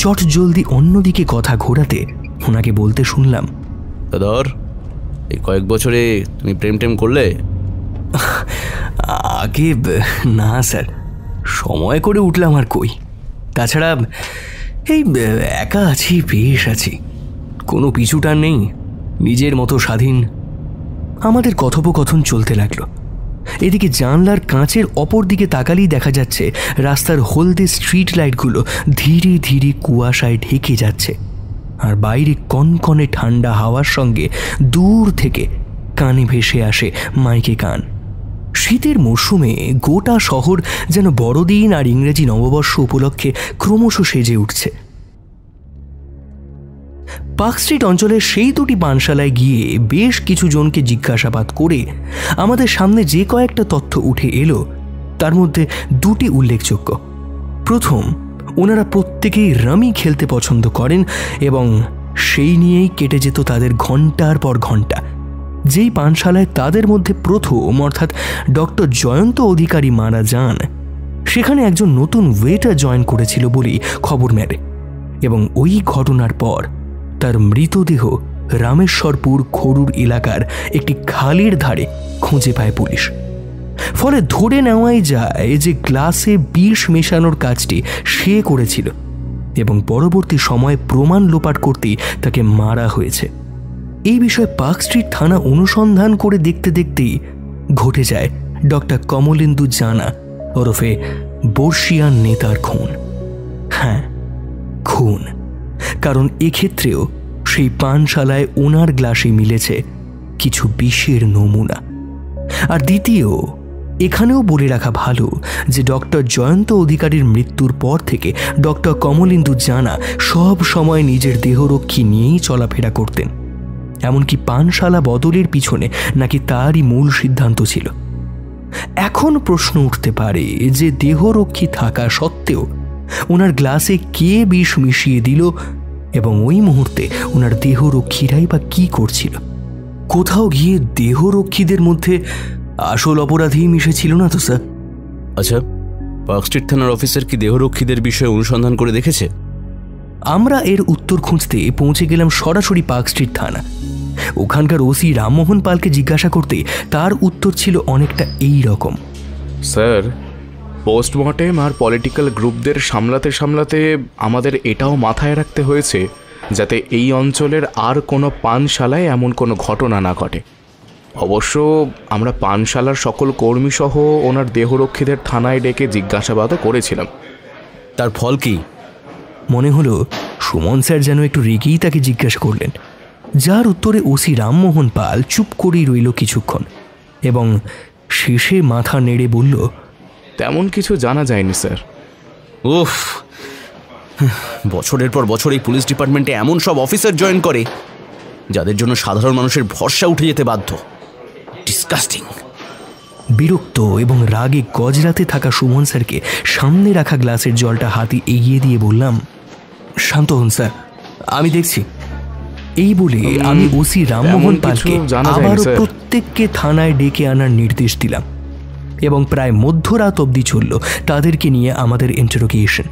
চট জলদি অন্যদিকে কথা ঘোরাতে ওনাকে বলতে শুনলাম, ধর, এই কয়েক বছরে তুমি প্রেম টেম করলে? আগে না স্যার, সময় করে উঠলাম আর কই। তাছাড়া এই একা আছি, বেশ আছি, কোনো পিছুটান নেই, নিজের মতো স্বাধীন। আমাদের কথোপকথন চলতে লাগলো। এদিকে জানলার কাঁচের অপর দিকে তাকালেই দেখা যাচ্ছে রাস্তার হলদে স্ট্রিট লাইটগুলো ধীরে ধীরে কুয়াশায় ঢেকে যাচ্ছে, আর বাইরে কনকনে ঠান্ডা হাওয়ার সঙ্গে দূর থেকে কানে ভেসে আসে মাইকে গান। শীতের মরশুমে গোটা শহর যেন বড়দিন আর ইংরেজি নববর্ষ উপলক্ষে ক্রমশ সেজে উঠছে। পার্ক স্ট্রিট অঞ্চলের সেই দুটি পানশালায় গিয়ে বেশ কিছু জনকে জিজ্ঞাসাবাদ করে আমাদের সামনে যে কয়েকটা তথ্য উঠে এলো তার মধ্যে দুটি উল্লেখযোগ্য। প্রথম, ওনারা প্রত্যেকেই রামি খেলতে পছন্দ করেন এবং সেই নিয়েই কেটে যেত তাদের ঘন্টার পর ঘন্টা। যেই পানশালায় তাদের মধ্যে প্রথম অর্থাৎ ডক্টর জয়ন্ত অধিকারী মারা যান, সেখানে একজন নতুন ওয়েটার জয়েন করেছিল বলেই খবর মেলে, এবং ওই ঘটনার পর তার মৃতদেহ রামেশ্বরপুর খরুর এলাকার একটি খালের ধারে খুঁজে পায় পুলিশ। ফলে ধরে নেওয়াই যায় যে গ্লাসে বিষ মেশানোর কাজটি সে করেছিল এবং পরবর্তী সময়ে প্রমাণ লোপাট করতেই তাকে মারা হয়েছে। এই বিষয়ে পার্ক স্ট্রিট থানা অনুসন্ধান করে দেখতে দেখতেই ঘটে যায় ডক্টর কমলেন্দু জানা ওরফে বর্ষিয়ান নেতার খুন। হ্যাঁ, খুন। কারণ এক্ষেত্রেও সেই পানশালায় ওনার গ্লাসে মিলেছে কিছু বিষের নমুনা। আর দ্বিতীয়, এখানেও বলে রাখা ভালো যে ডক্টর জয়ন্ত অধিকারীর মৃত্যুর পর থেকে ডক্টর কমলেন্দু জানা সব সময় নিজের দেহরক্ষী নিয়েই চলাফেরা করতেন। এমনকি পানশালা বদলের পিছনে নাকি তারই মূল সিদ্ধান্ত ছিল। এখন প্রশ্ন উঠতে পারে যে দেহরক্ষী থাকা সত্ত্বেও ওনার গ্লাসে কে বিষ মিশিয়ে দিল এবং ওই মুহূর্তে ওনার দেহরক্ষীরাই বা কি করছিল? কোথাও গিয়ে দেহরক্ষীদের মধ্যে আসল অপরাধী মিশেছিল না তো স্যার? আচ্ছা, পার্ক স্ট্রিট থানার অফিসার কি দেহরক্ষীদের বিষয়ে অনুসন্ধান করে দেখেছে? আমরা এর উত্তর খুঁজতে পৌঁছে গেলাম সরাসরি পার্ক স্ট্রিট থানা। ওখানকার ওসি রামমোহন পালকে জিজ্ঞাসা করতে তার উত্তর ছিল অনেকটা এই রকম। স্যার, পোস্টমর্টেম আর পলিটিক্যাল গ্রুপদের সামলাতে সামলাতে আমাদের এটাও মাথায় রাখতে হয়েছে যাতে এই অঞ্চলের আর কোনো পানশালায় এমন কোনো ঘটনা না ঘটে। অবশ্য আমরা পানশালার সকল কর্মীসহ ওনার দেহরক্ষীদের থানায় ডেকে জিজ্ঞাসাবাদও করেছিলাম। তার ফল কি? মনে হলো সুমন স্যার যেন একটু রেগেই তাকে জিজ্ঞাসা করলেন, যার উত্তরে ওসি রামমোহন পাল চুপ করেই রইল কিছুক্ষণ এবং শেষে মাথা নেড়ে বলল, তেমন কিছু জানা যায়নি স্যার। উফ, বছরের পর বছর এই পুলিশ ডিপার্টমেন্টে এমন সব অফিসার জয়েন করে যাদের জন্য সাধারণ মানুষের ভরসা উঠে যেতে বাধ্য। ডিসকাস্টিং। বিরক্ত এবং রাগে গজরাতে থাকা সুমন স্যারকে সামনে রাখা গ্লাসের জলটা হাতে এগিয়ে দিয়ে বললাম, শান্ত হন স্যার, আমি দেখছি। এই বলে আমি ওসি রামমোহন পালকে আবারও প্রত্যেককে থানায় ডেকে আনার নির্দেশ দিলাম এবং প্রায় মধ্যরাত অবধি চলল তাদেরকে নিয়ে আমাদের ইন্টারোগেশন।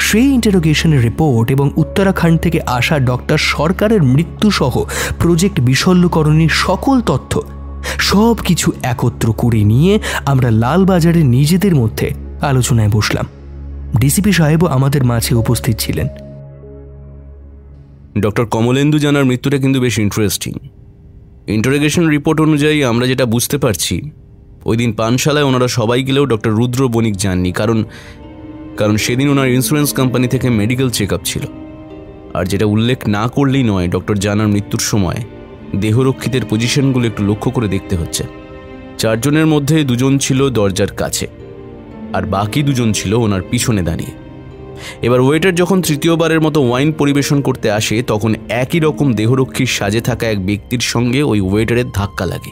সেই ইন্টারোগেশনের রিপোর্ট এবং উত্তরাখণ্ড থেকে আসা ডক্টর সরকারের মৃত্যুসহ প্রজেক্ট বিশল্যকরণের সকল তথ্য সব কিছু একত্র করে নিয়ে আমরা লালবাজারে নিজেদের মধ্যে আলোচনায় বসলাম। ডিসিপি সাহেবও আমাদের মাঝে উপস্থিত ছিলেন। ডক্টর কমলেন্দু জানার মৃত্যুটা কিন্তু বেশ ইন্টারেস্টিং। ইন্টারোগেশন রিপোর্ট অনুযায়ী আমরা যেটা বুঝতে পারছি, ওই দিন পানশালায় ওনারা সবাই গেলেও ডক্টর রুদ্র বণিক যাননি, কারণ সেদিন ওনার ইন্স্যুরেন্স কোম্পানি থেকে মেডিকেল চেক আপ ছিল। আর যেটা উল্লেখ না করলেই নয়, ডক্টর জানার মৃত্যুর সময় দেহরক্ষীদের পজিশনগুলো একটু লক্ষ্য করে দেখতে হচ্ছে। 4 জনের মধ্যে 2 জন ছিল দরজার কাছে আর বাকি 2 জন ছিল ওনার পিছনে দাঁড়িয়ে। এবার ওয়েটার যখন তৃতীয়বারের মতো ওয়াইন পরিবেশন করতে আসে তখন একই রকম দেহরক্ষীর সাজে থাকা এক ব্যক্তির সঙ্গে ওই ওয়েটারের ধাক্কা লাগে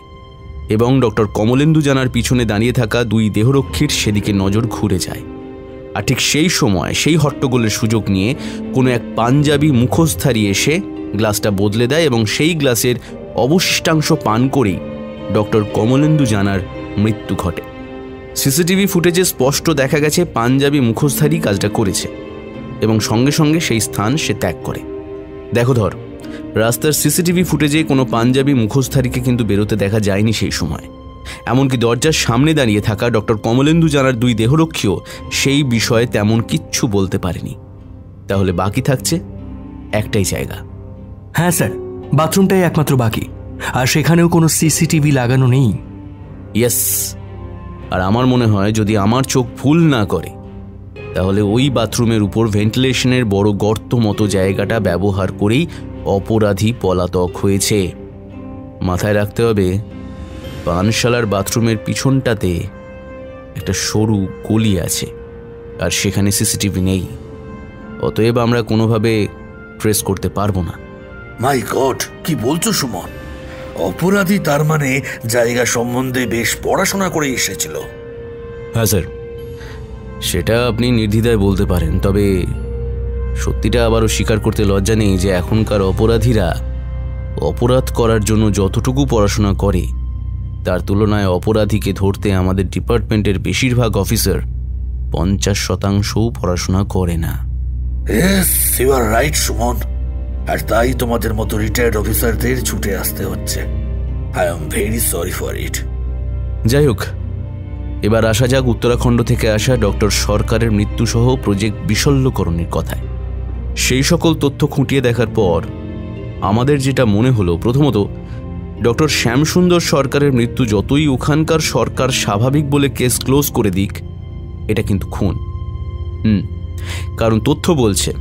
এবং ডক্টর কমলেন্দু জানার পিছনে দাঁড়িয়ে থাকা 2 দেহরক্ষীর সেদিকে নজর ঘুরে যায়। আর ঠিক সেই সময় সেই হট্টগোলের সুযোগ নিয়ে কোনো এক পাঞ্জাবি মুখোশধারী এসে গ্লাসটা বদলে দেয় এবং সেই গ্লাসের অবশিষ্টাংশ পান করেই ডক্টর কমলেন্দু জানার মৃত্যু ঘটে। সিসিটিভি ফুটেজে স্পষ্ট দেখা গেছে পাঞ্জাবি মুখোশধারী কাজটা করেছে এবং সঙ্গে সঙ্গে সেই স্থান সে ত্যাগ করে। দেখো ধর, রাস্তার সিসিটিভি ফুটেজে কোনো পাঞ্জাবি মুখোশধারীকে কিন্তু বেরোতে দেখা যায়নি সেই সময়। এমনকি দরজার সামনে দাঁড়িয়ে থাকা ডক্টর কমলেন্দু জানার 2 দেহরক্ষীও সেই বিষয়ে তেমন কিচ্ছু বলতে পারেনি। তাহলে বাকি থাকছে একটাই জায়গা। হ্যাঁ স্যার, বাথরুমটাই একমাত্র বাকি, আর সেখানেও কোনো সিসিটিভি লাগানো নেই। ইয়েস, আর আমার মনে হয় যদি আমার চোখ ভুল না করে তাহলে ওই বাথরুমের উপর ভেন্টিলেশনের বড় গর্ত মতো জায়গাটা ব্যবহার করেই অপরাধী পলাতক হয়েছে। মাথায় রাখতে হবে, পানশালার বাথরুমের পিছনটাতে একটা সরু গলি আছে আর সেখানে সিসিটিভি নেই। অতএব আমরা কোনোভাবে ট্রেস করতে পারবো না। মাই গড, কি বলছো সুমন? অপরাধী তার মানে জায়গা সম্বন্ধে বেশ পড়াশোনা করে এসেছিল। হ্যাঁ স্যার, সেটা আপনি নির্দ্বিধায় বলতে পারেন, তবে সত্যিটা আবারও স্বীকার করতে লজ্জা নেই যে এখনকার অপরাধীরা অপরাধ করার জন্য যতটুকু পড়াশোনা করে তার তুলনায় অপরাধীকে ধরতে আমাদের ডিপার্টমেন্টের বেশিরভাগ অফিসার 50% পড়াশোনা করে না। Yes, you are right Suman. আর তাই তোমাদের মতো রিটায়ার্ড অফিসারদের ছুটে আসতে হচ্ছে। I am very sorry for it. যাই হোক, এবার আসা যাক উত্তরাখণ্ড থেকে আসা ডক্টর সরকারের মৃত্যুসহ প্রজেক্ট বিশল্যকরণের কথায়। সেই সকল তথ্য খুঁটিয়ে দেখার পর আমাদের যেটা মনে হলো, প্রথমত ডক্টর শ্যামসুন্দর সরকারের মৃত্যু যতই ওখানকার সরকার স্বাভাবিক বলে কেস ক্লোজ করে দিক, এটা কিন্তু খুন। কারণ তথ্য বলছে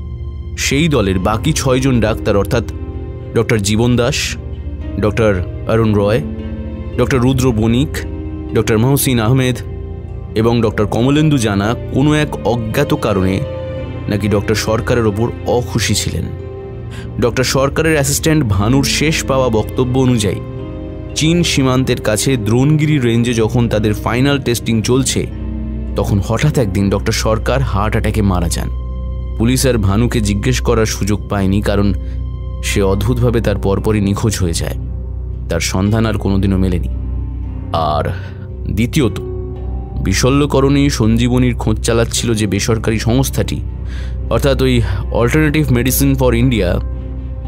সেই দলের বাকি 6 জন ডাক্তার অর্থাৎ ডক্টর জীবন দাস, ডক্টর অরুণ রয়, ডক্টর রুদ্র বণিক, ডক্টর মহসিন আহমেদ এবং ডক্টর কমলেন্দু জানা কোনো এক অজ্ঞাত কারণে নাকি ডক্টর সরকারের ওপর অখুশি ছিলেন। ডক্টর সরকারের অ্যাসিস্ট্যান্ট ভানুর শেষ পাওয়া বক্তব্য অনুযায়ী চীন সীমান্তের কাছে দ্রোণগিরি রেঞ্জে যখন তাদের ফাইনাল টেস্টিং চলছে তখন হঠাৎ একদিন ডক্টর সরকার হার্ট অ্যাটাকে মারা যান। পুলিশ আর ভানুকে জিজ্ঞেস করার সুযোগ পায়নি, কারণ সে অদ্ভুতভাবে তার পরপরই নিখোঁজ হয়ে যায়। তার সন্ধান আর কোনোদিনও মেলেনি। আর দ্বিতীয়ত, বিশল্যকরণী সঞ্জীবনীর খোঁজ চালাচ্ছিল যে বেসরকারি সংস্থাটি, অর্থাৎ ওই অল্টারনেটিভ মেডিসিন ফর ইন্ডিয়া,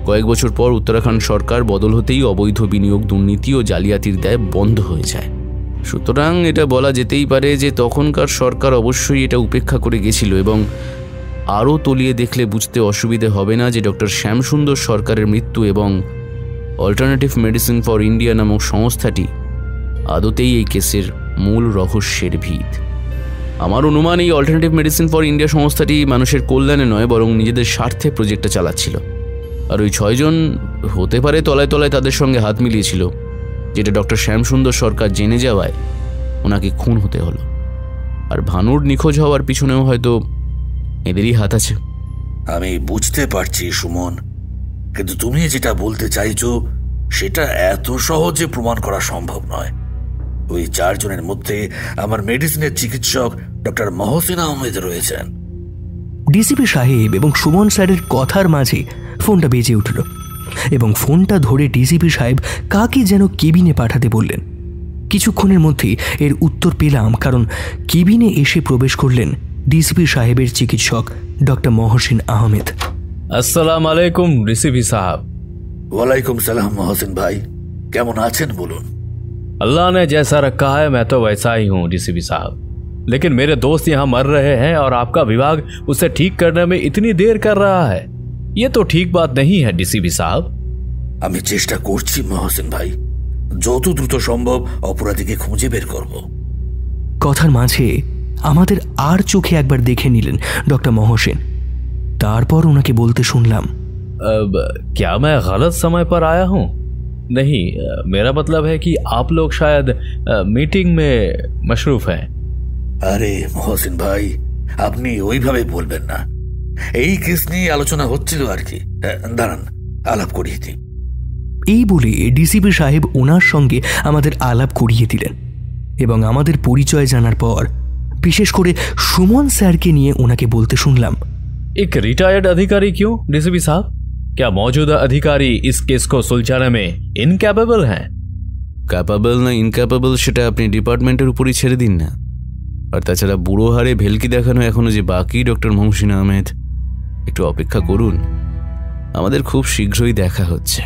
কয়েক বছর পর উত্তরাখণ্ড সরকার বদল হতেই অবৈধ বিনিয়োগ, দুর্নীতি ও জালিয়াতির দায় বন্ধ হয়ে যায়। সুতরাং এটা বলা যেতেই পারে যে তখনকার সরকার অবশ্যই এটা উপেক্ষা করে গেছিল, এবং আরও তলিয়ে দেখলে বুঝতে অসুবিধে হবে না যে ডক্টর শ্যামসুন্দর সরকারের মৃত্যু এবং অল্টারনেটিভ মেডিসিন ফর ইন্ডিয়া নামক সংস্থাটি আদতেই এই কেসের মূল রহস্যের ভিত। আমার অনুমান এই অল্টারনেটিভ মেডিসিন ফর ইন্ডিয়া সংস্থাটি মানুষের কল্যাণে নয় বরং নিজেদের স্বার্থে প্রজেক্টটা চালাচ্ছিল। আর ওই 6 জন হতে পারে তলায় তলায় তাদের সঙ্গে হাত মিলিয়েছিল, যেটা ডক্টর শ্যামসুন্দর সরকার জেনে যাওয়ায় ওনাকে খুন হতে হলো। আর ভানুর নিখোঁজ হওয়ার পিছনেও হয়তো এদেরই হাত আছে। আমি বুঝতে পারছি সুমন, কিন্তু তুমি যেটা বলতে চাইছো সেটা এত সহজে প্রমাণ করা সম্ভব নয়। ওই 4 জনের মধ্যে আমার মেডিসিনের চিকিৎসক ডক্টর মহসিন আহমেদ রয়েছেন। ডিসিপি সাহেব এবং সুমন স্যারের কথার মাঝে ফোনটা বেজে উঠল এবং ফোনটা ধরে ডিসিপি সাহেব কাকে যেন কেবিনে পাঠাতে বললেন। কিছুক্ষণের মধ্যেই এর উত্তর পেলাম, কারণ কেবিনে এসে প্রবেশ করলেন ডিসিপি সাহেবের চিকিৎসক ডক্টর মহসিন আহমেদ। আসসালামু আলাইকুম ডিসিপি সাহেব। ওয়ালাইকুম সালাম মহসিন ভাই, কেমন আছেন বলুন? अल्लाह ने जैसा रखा है मैं तो वैसा ही हूँ डीसीपी साहब, लेकिन मेरे दोस्त यहाँ मर रहे हैं और आपका विभाग उसे ठीक करने में इतनी देर कर रहा है, ये तो ठीक बात नहीं है डीसीपी साहब। আমি চেষ্টা করছি মহসিন ভাই, যত দ্রুত সম্ভব অপরাধীকে খুঁজে বের করব। কথার মাঝে আমাদের আর চোখে একবার দেখে নিলেন ডক্টর মহসিন। তারপর ওনাকে বলতে শুনলাম, क्या मैं गलत समय पर आया हूँ? नहीं, मेरा मतलब है कि आप लोग शायद मीटिंग में मशरूफ हैं। আরে মহসিন ভাই, আপনি ওইভাবে বলবেন না, এই কেস নিয়ে আলোচনা হচ্ছিল আর কি। দাঁড়ান, আলাপ করিয়ে দিই। এই বলে ডিসিপি সাহেব ওনার সঙ্গে আমাদের আলাপ করিয়ে দিলেন এবং আমাদের পরিচয় জানার পর বিশেষ করে সুমন স্যারকে নিয়ে ওনাকে বলতে শুনলাম, एक रिटायर्ड अधिकारी क्यों डीसीपी साहब? क्या मौजूदा अधिकारी इस केस को सुलझाने में इनकैपेबल हैं? ক্যাপাবল না ইনক্যাপাবল সেটা আপনি ডিপার্টমেন্টের উপরই ছেড়ে দিন না। আর তাছাড়া বুড়ো হারে ভেলকি দেখানো এখনো যে বাকি ডক্টর মহসিন আহমেদ, একটু অপেক্ষা করুন, আমাদের খুব শীঘ্রই দেখা হচ্ছে।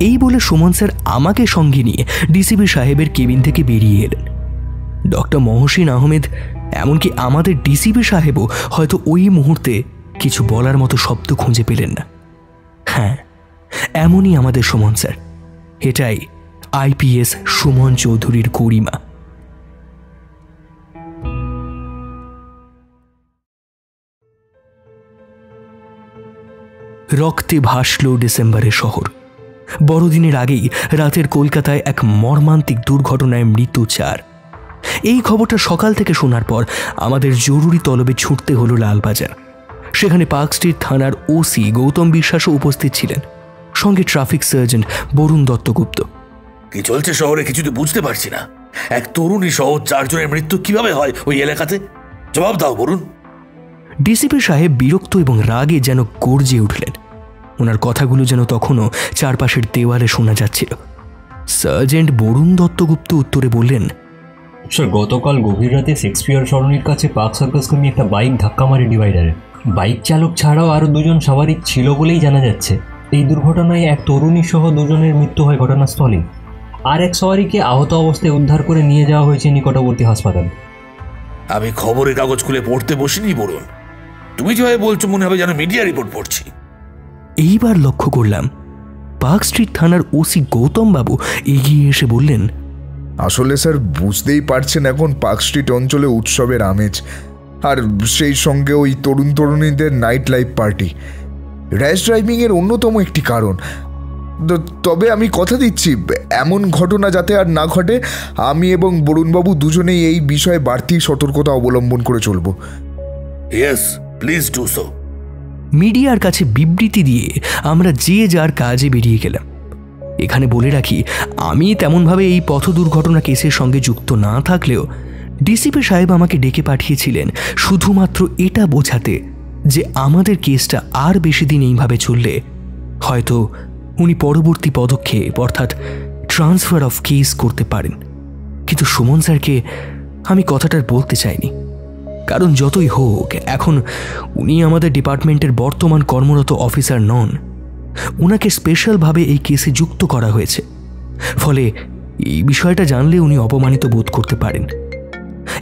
এই বলে সুমন স্যার আমাকে সঙ্গে নিয়ে ডিসিপি সাহেবের কেবিন থেকে বেরিয়ে এলেন। ডক্টর মহসিন আহমেদ, এমনকি আমাদের ডিসিপি সাহেবও হয়তো ওই মুহূর্তে কিছু বলার মতো শব্দ খুঁজে পেলেন না। হ্যাঁ, এমনই আমাদের সুমন স্যার। এটাই আইপিএস সুমন চৌধুরীর গরিমা। রক্তে ভাসল ডিসেম্বরের শহর। বড়দিনের আগেই রাতের কলকাতায় এক মর্মান্তিক দুর্ঘটনায় মৃত্যু 4। এই খবরটা সকাল থেকে শোনার পর আমাদের জরুরি তলবে ছুটতে হলো লালবাজার। সেখানে পার্ক স্ট্রিট থানার ওসি গৌতম বিশ্বাসও উপস্থিত ছিলেন, সঙ্গে ট্রাফিক সার্জেন্ট বরুণ দত্তগুপ্ত। কি চলছে শহরে কিছু তো বুঝতে পারছি না। এক তরুণী সহ 4 জনের মৃত্যু কিভাবে হয় ওই এলাকাতে? জবাব দাও বরুণ। ডিসিপি সাহেব বিরক্ত এবং রাগে যেন গর্জে উঠলেন। ওনার কথাগুলো যেন তখনও চারপাশের দেওয়ালে শোনা যাচ্ছিল। সার্জেন্ট বরুণ দত্তগুপ্ত উত্তরে বললেন, স্যার, গতকাল গভীর রাতে শেক্সপিয়ার সরণির কাছে পার্ক সার্কাসগামী একটা বাইক ধাক্কা মারে ডিভাইডারে। বাইক চালক ছাড়াও আরও 2 জন সাবারিক ছিল বলেই জানা যাচ্ছে। এই দুর্ঘটনায় এক তরুণী সহ 2 জনের মৃত্যু হয় ঘটনাস্থলে, আর এক সওয়ারিকে আহত অবস্থায় উদ্ধার করে নিয়ে যাওয়া হয়েছে নিকটবর্তী হাসপাতাল। আমি খবরের কাগজ খুলে পড়তে বসিনি বরুণ, তুমি যেভাবে বলছো মনে হবে যেন মিডিয়া রিপোর্ট পড়ছি। এইবার লক্ষ্য করলাম পার্ক স্ট্রিট থানার ওসি গৌতম বাবু এগিয়ে এসে বললেন, আসলে স্যার বুঝতেই পারছেন এখন পার্ক স্ট্রিট অঞ্চলে উৎসবের আমেজ। আর সেই সঙ্গে ওই তরুণ তরুণীদের নাইট লাইফ পার্টি র্যাশ ড্রাইভিংয়ের অন্যতম একটি কারণ। তবে আমি কথা দিচ্ছি, এমন ঘটনা যাতে আর না ঘটে, আমি এবং বরুণবাবু দুজনেই এই বিষয়ে বাড়তি সতর্কতা অবলম্বন করে চলব। Yes, please do so. মিডিয়ার কাছে বিবৃতি দিয়ে আমরা যে যার কাজে বেরিয়ে গেলাম। এখানে বলে রাখি, আমি তেমনভাবে এই পথ দুর্ঘটনা কেসের সঙ্গে যুক্ত না থাকলেও ডিসিপি সাহেব আমাকে ডেকে পাঠিয়েছিলেন শুধুমাত্র এটা বোঝাতে যে আমাদের কেসটা আর বেশি দিন এইভাবে চললে হয়তো উনি পরবর্তী পদক্ষেপ অর্থাৎ ট্রান্সফার অফ কেস করতে পারেন। কিন্তু সুমন স্যারকে আমি কথাটা বলতে চাইনি, কারণ যতই হোক এখন উনি আমাদের ডিপার্টমেন্টের বর্তমান কর্মরত অফিসার নন। ওনাকে স্পেশালভাবে এই কেসে যুক্ত করা হয়েছে, ফলে এই বিষয়টা জানলে উনি অপমানিত বোধ করতে পারেন।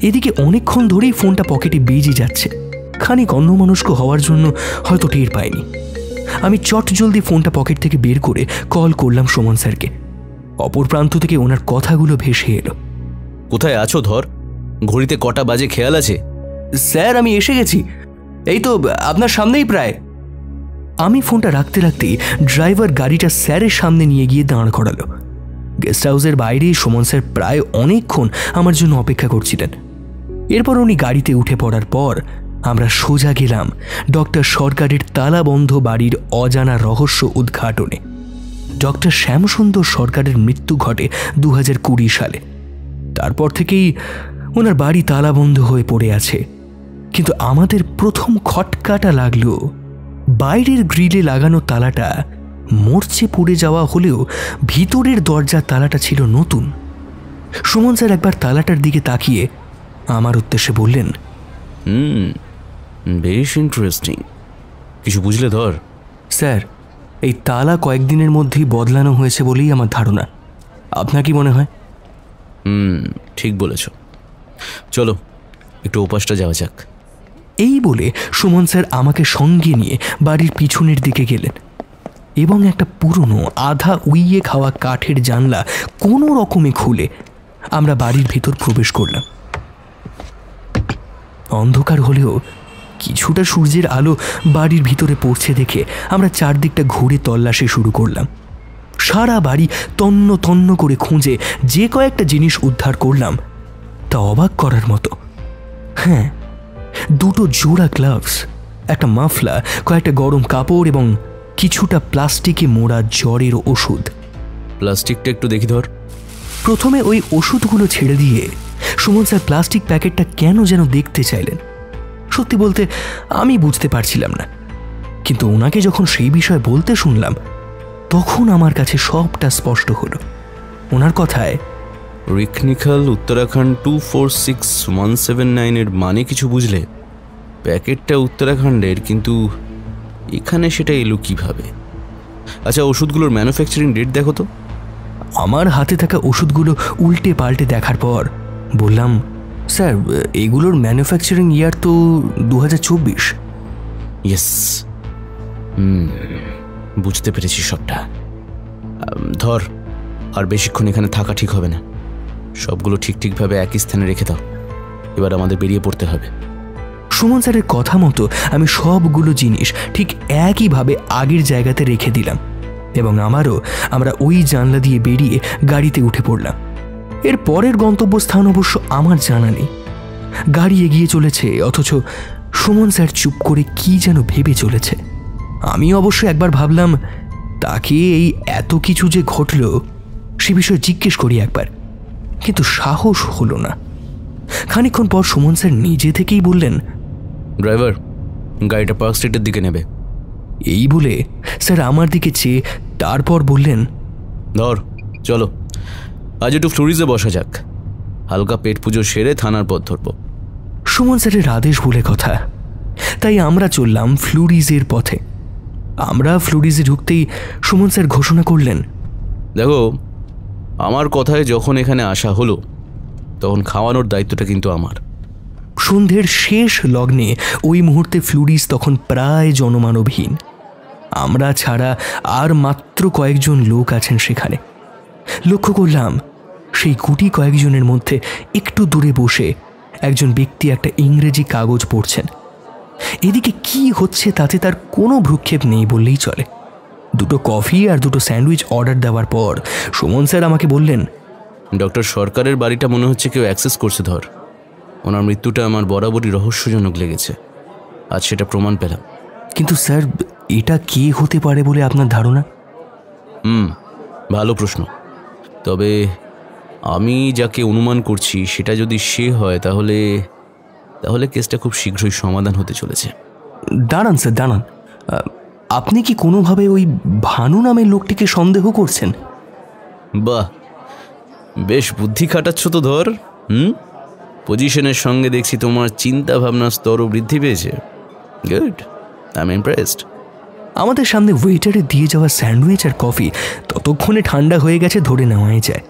এদিকে অনেকক্ষণ ধরেই ফোনটা পকেটে বেজে যাচ্ছে, খানিক অন্যমনস্ক হওয়ার জন্য হয়তো টের পাইনি। আমি চট জলদি ফোনটা পকেট থেকে বের করে কল করলাম সুমন স্যারকে। অপর প্রান্ত থেকে ওনার কথাগুলো ভেসে এলো। কোথায় আছো ধর? ঘড়িতে কটা বাজে খেয়াল আছে? স্যার, আমি এসে গেছি, এই তো আপনার সামনেই প্রায়। আমি ফোনটা রাখতে রাখতেই ড্রাইভার গাড়িটা স্যারের সামনে নিয়ে গিয়ে দাঁড় করালো। গেস্ট হাউসের বাইরে সুমন স্যার প্রায় অনেকক্ষণ আমার জন্য অপেক্ষা করছিলেন। এরপর উনি গাড়িতে উঠে পড়ার পর আমরা সোজা গেলাম ডক্টর সরকারের তালাবন্ধ বাড়ির অজানা রহস্য উদ্ঘাটনে। ডক্টর শ্যামসুন্দর সরকারের মৃত্যু ঘটে 2020 সালে। তারপর থেকেই ওনার বাড়ি তালাবন্ধ হয়ে পড়ে আছে। কিন্তু আমাদের প্রথম খটকাটা লাগলো বাইরের গ্রিলে লাগানো তালাটা মরচে পড়ে যাওয়া হলেও ভিতরের দরজার তালাটা ছিল নতুন। সুমন স্যার একবার তালাটার দিকে তাকিয়ে আমার উদ্দেশ্যে বললেন, বেশ ইন্টারেস্টিং। কিছু বুঝলে ধর? স্যার, এই তালা কয়েকদিনের মধ্যেই বদলানো হয়েছে বলেই আমার ধারণা। আপনার কি মনে হয়? ঠিক বলেছ, চলো একটু ওপাশটা যাওয়া যাক। এই বলে সুমন স্যার আমাকে সঙ্গে নিয়ে বাড়ির পিছনের দিকে গেলেন এবং একটা পুরনো আধা উইয়ে খাওয়া কাঠের জানলা কোনো রকমে খুলে আমরা বাড়ির ভেতর প্রবেশ করলাম। অন্ধকার হলেও কিছুটা সূর্যের আলো বাড়ির ভিতরে পড়ছে দেখে আমরা চারদিকটা ঘুরে তল্লাশি শুরু করলাম। সারা বাড়ি তন্ন তন্ন করে খুঁজে যে কয়েকটা জিনিস উদ্ধার করলাম তা অবাক করার মতো। হ্যাঁ, দুটো জোড়া গ্লাভস, একটা মাফলা, কয়েকটা গরম কাপড় এবং কিছুটা প্লাস্টিকে মোড়া জ্বরের ওষুধ। প্লাস্টিকটা একটু দেখি ধর। প্রথমে ওই ওষুধগুলো ছেড়ে দিয়ে সুমন স্যার প্লাস্টিক প্যাকেটটা কেন যেন দেখতে চাইলেন। সত্যি বলতে আমি বুঝতে পারছিলাম না, কিন্তু ওনাকে যখন সেই বিষয়ে বলতে শুনলাম তখন আমার কাছে সবটা স্পষ্ট হলো। ওনার কথায়, রিকনিখাল উত্তরাখণ্ড 246179 এর মানে কিছু বুঝলে? প্যাকেটটা উত্তরাখণ্ডের, কিন্তু এখানে সেটা এলো কিভাবে? আচ্ছা, ওষুধগুলোর ম্যানুফ্যাকচারিং ডেট দেখো তো। আমার হাতে থাকা ওষুধগুলো উল্টে পাল্টে দেখার পর বললাম, স্যার, এগুলোর ম্যানুফ্যাকচারিং ইয়ার তো 2024। ইয়েস, বুঝতে পেরেছি সবটা। ধর, আর বেশিক্ষণ এখানে থাকা ঠিক হবে না। সবগুলো ঠিকভাবে একই স্থানে রেখে দাও। এবার আমাদের বেরিয়ে পড়তে হবে। সুমন স্যারের কথা মতো আমি সবগুলো জিনিস ঠিক একইভাবে আগের জায়গাতে রেখে দিলাম এবং আমরা ওই জানলা দিয়ে বেরিয়ে গাড়িতে উঠে পড়লাম। এর পরের গন্তব্যস্থান অবশ্য আমার জানা নেই। গাড়ি এগিয়ে চলেছে, অথচ সুমন স্যার চুপ করে কি যেন ভেবে চলেছে। আমি অবশ্য একবার ভাবলাম তাকে এই এত কিছু যে ঘটল সে বিষয়ে জিজ্ঞেস করি একবার, কিন্তু সাহস হলো না। খানিকক্ষণ পর সুমন স্যার নিজে থেকেই বললেন, ড্রাইভার, গাড়িটা পার্ক স্ট্রিটের দিকে নেবে। এই বলে স্যার আমার দিকে চেয়ে তারপর বললেন, ধর, চলো আজ একটু ফ্লোরিজে বসা যাক। হালকা পেট পুজো সেরে থানার পথ ধরব। সুমন স্যারের আদেশ বলে কথা, তাই আমরা চললাম ফ্লোরিজের পথে। আমরা ফ্লোরিজে ঢুকতেই সুমন স্যার ঘোষণা করলেন, দেখো, আমার কথায় যখন এখানে আসা হলো তখন খাওয়ানোর দায়িত্বটা কিন্তু আমার। সন্ধ্যের শেষ লগ্নে ওই মুহূর্তে ফ্লোরিজ তখন প্রায় জনমানবহীন। আমরা ছাড়া আর মাত্র কয়েকজন লোক আছেন সেখানে। লক্ষ্য করলাম সেই গুটি কয়েকজনের মধ্যে একটু দূরে বসে একজন ব্যক্তি একটা ইংরেজি কাগজ পড়ছেন। এদিকে কি হচ্ছে তাতে তার কোনো ভ্রুক্ষেপ নেই বললেই চলে। 2 কফি আর 2 স্যান্ডউইচ অর্ডার দেওয়ার পর সুমন স্যার আমাকে বললেন, ডক্টর সরকারের বাড়িটা মনে হচ্ছে কেউ অ্যাক্সেস করছে ধর। ওনার মৃত্যুটা আমার বরাবরই রহস্যজনক লেগেছে, আজ সেটা প্রমাণ পেলাম। কিন্তু স্যার, এটা কে হতে পারে বলে আপনার ধারণা? ভালো প্রশ্ন। তবে আমি যাকে অনুমান করছি সেটা যদি সে হয় তাহলে তাহলে কেসটা খুব শীঘ্রই সমাধান হতে চলেছে। দাঁড়ান স্যার, দাঁড়ান। আপনি কি কোনোভাবে ওই ভানু নামের লোকটিকে সন্দেহ করছেন? বাহ, বেশ বুদ্ধি খাটাচ্ছ তো ধর। পজিশনের সঙ্গে দেখছি তোমার চিন্তা ভাবনার স্তরও বৃদ্ধি পেয়েছে। Good, I am impressed. আমাদের সামনে ওয়েটারে দিয়ে যাওয়া স্যান্ডউইচ আর কফি ততক্ষণে ঠান্ডা হয়ে গেছে ধরে নেওয়াই যায়।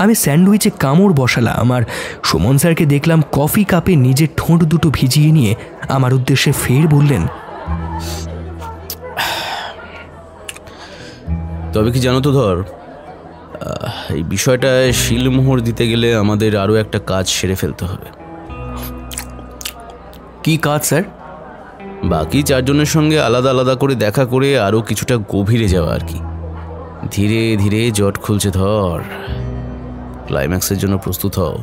আমি স্যান্ডউইচে কামড় বসালাম আর সুমন স্যারকে দেখলাম কফি কাপে নিজের ঠোঁট দুটো ভিজিয়ে নিয়ে আমার উদ্দেশ্যে ফের বললেন, তবে কি জানো তো ধর, এই বিষয়টায় শিলমোহর দিতে গেলে আমাদের আরও একটা কাজ সেরে ফেলতে হবে। কি কাজ স্যার? বাকি 4 জনের সঙ্গে আলাদা আলাদা করে দেখা করে আরও কিছুটা গভীরে যাওয়া আর কি। ধীরে ধীরে জট খুলছে ধর, ক্লাইম্যাক্সের জন্য প্রস্তুত হও।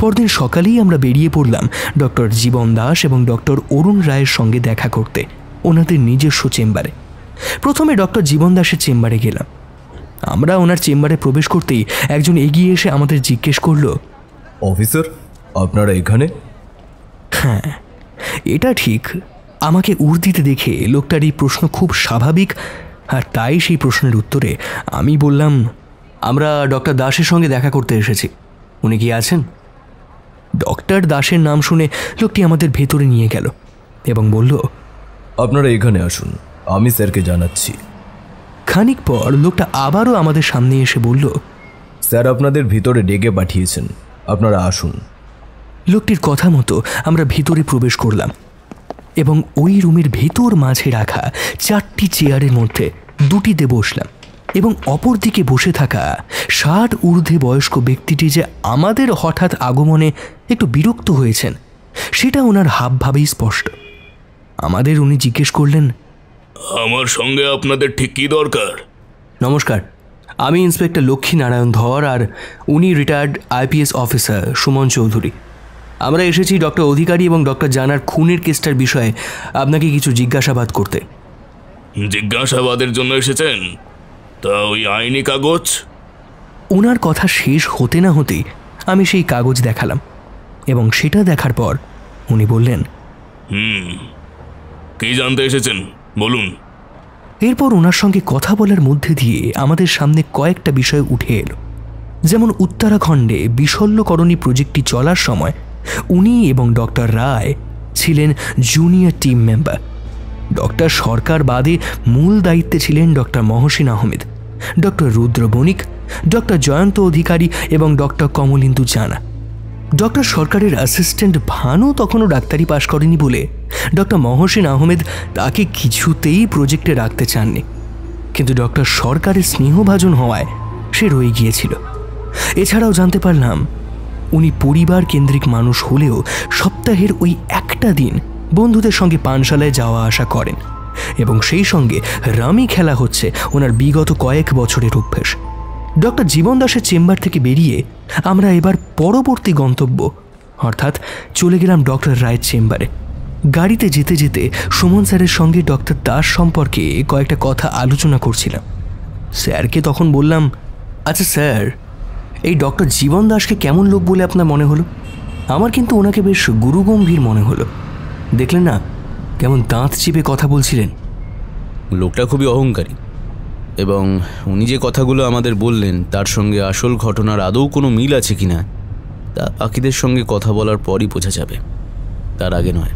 পরদিন সকালেই আমরা বেরিয়ে পড়লাম ডক্টর জীবন দাস এবং ডক্টর অরুণ রায়ের সঙ্গে দেখা করতে ওনাদের নিজস্ব চেম্বারে। প্রথমে ডক্টর জীবন দাসের চেম্বারে গেলাম। আমরা ওনার চেম্বারে প্রবেশ করতেই একজন এগিয়ে এসে আমাদের জিজ্ঞেস করল, অফিসার, আপনারা এখানে? হ্যাঁ, এটা ঠিক। আমাকে উর্দিতে দেখে লোকটার এই প্রশ্ন খুব স্বাভাবিক, আর তাই সেই প্রশ্নের উত্তরে আমি বললাম, আমরা ডক্টর দাসের সঙ্গে দেখা করতে এসেছি, উনি কি আছেন? ডক্টর দাসের নাম শুনে লোকটি আমাদের ভেতরে নিয়ে গেল এবং বলল, আপনারা এখানে আসুন, আমি স্যারকে জানাচ্ছি। খানিক পর লোকটা আবারও আমাদের সামনে এসে বলল, স্যার আপনাদের ভিতরে ডেকে পাঠিয়েছেন, আপনারা আসুন। লোকটির কথা মতো আমরা ভিতরে প্রবেশ করলাম এবং ওই রুমের ভেতর মাঝে রাখা 4টি চেয়ারের মধ্যে 2টিতে বসলাম এবং অপর দিকে বসে থাকা 60 ঊর্ধ্বে বয়স্ক ব্যক্তিটি যে আমাদের হঠাৎ আগমনে একটু বিরক্ত হয়েছেন সেটা ওনার হাবভাবেই স্পষ্ট। আমাদের উনি জিজ্ঞেস করলেন, আমার সঙ্গে আপনাদের ঠিক কী দরকার? নমস্কার, আমি ইন্সপেক্টর লক্ষ্মী নারায়ণ ধর আর উনি retired IPS officer Suman Chowdhury. আমরা এসেছি ডক্টর অধিকারী এবং ডক্টর জানার খুনের কেসটার বিষয়ে আপনাকে কিছু জিজ্ঞাসাবাদ করতে। জিজ্ঞাসাবাদের জন্য এসেছেন? তা ওই আইনি কাগজ? ওনার কথা শেষ হতে না হতেই আমি সেই কাগজ দেখালাম এবং সেটা দেখার পর উনি বললেন, কি জানতে এসেছেন বলুন। এরপর ওনার সঙ্গে কথা বলার মধ্যে দিয়ে আমাদের সামনে কয়েকটা বিষয় উঠে এলো। যেমন উত্তরাখণ্ডে বিশল্যকরণী প্রজেক্টটি চলার সময় উনি এবং ডক্টর রায় ছিলেন জুনিয়র টিম মেম্বার। ডক্টর সরকার বাদে মূল দায়িত্বে ছিলেন ডক্টর মহসিন আহমেদ, ডক্টর রুদ্র বণিক, ডক্টর জয়ন্ত অধিকারী এবং ডক্টর কমলিন্দু জানা। ডক্টর সরকারের অ্যাসিস্ট্যান্ট ভানু তখনও ডাক্তারি পাশ করেনি বলে ডক্টর মহসিন আহমেদ তাকে কিছুতেই প্রজেক্টে রাখতে চাননি, কিন্তু ডক্টর সরকারের স্নেহভাজন হওয়ায় সে রয়ে গিয়েছিল। এছাড়াও জানতে পারলাম উনি পরিবার কেন্দ্রিক মানুষ হলেও সপ্তাহের ওই একটা দিন বন্ধুদের সঙ্গে পানশালায় যাওয়া আসা করেন এবং সেই সঙ্গে রামি খেলা হচ্ছে ওনার বিগত কয়েক বছরের অভ্যেস। ডক্টর জীবন দাসের চেম্বার থেকে বেরিয়ে আমরা এবার পরবর্তী গন্তব্য অর্থাৎ চলে গেলাম ডক্টর রায়ের চেম্বারে। গাড়িতে যেতে যেতে সুমন স্যারের সঙ্গে ডক্টর দাস সম্পর্কে কয়েকটা কথা আলোচনা করছিলাম। স্যারকে তখন বললাম, আচ্ছা স্যার, এই ডক্টর জীবন দাসকে কেমন লোক বলে আপনার মনে হলো? আমার কিন্তু ওনাকে বেশ গুরুগম্ভীর মনে হলো। দেখলেন না কেমন দাঁত চিপে কথা বলছিলেন? লোকটা খুবই অহংকারী এবং উনি যে কথাগুলো আমাদের বললেন তার সঙ্গে আসল ঘটনার আদৌ কোনো মিল আছে কিনা তা বাকিদের সঙ্গে কথা বলার পরই বোঝা যাবে, তার আগে নয়।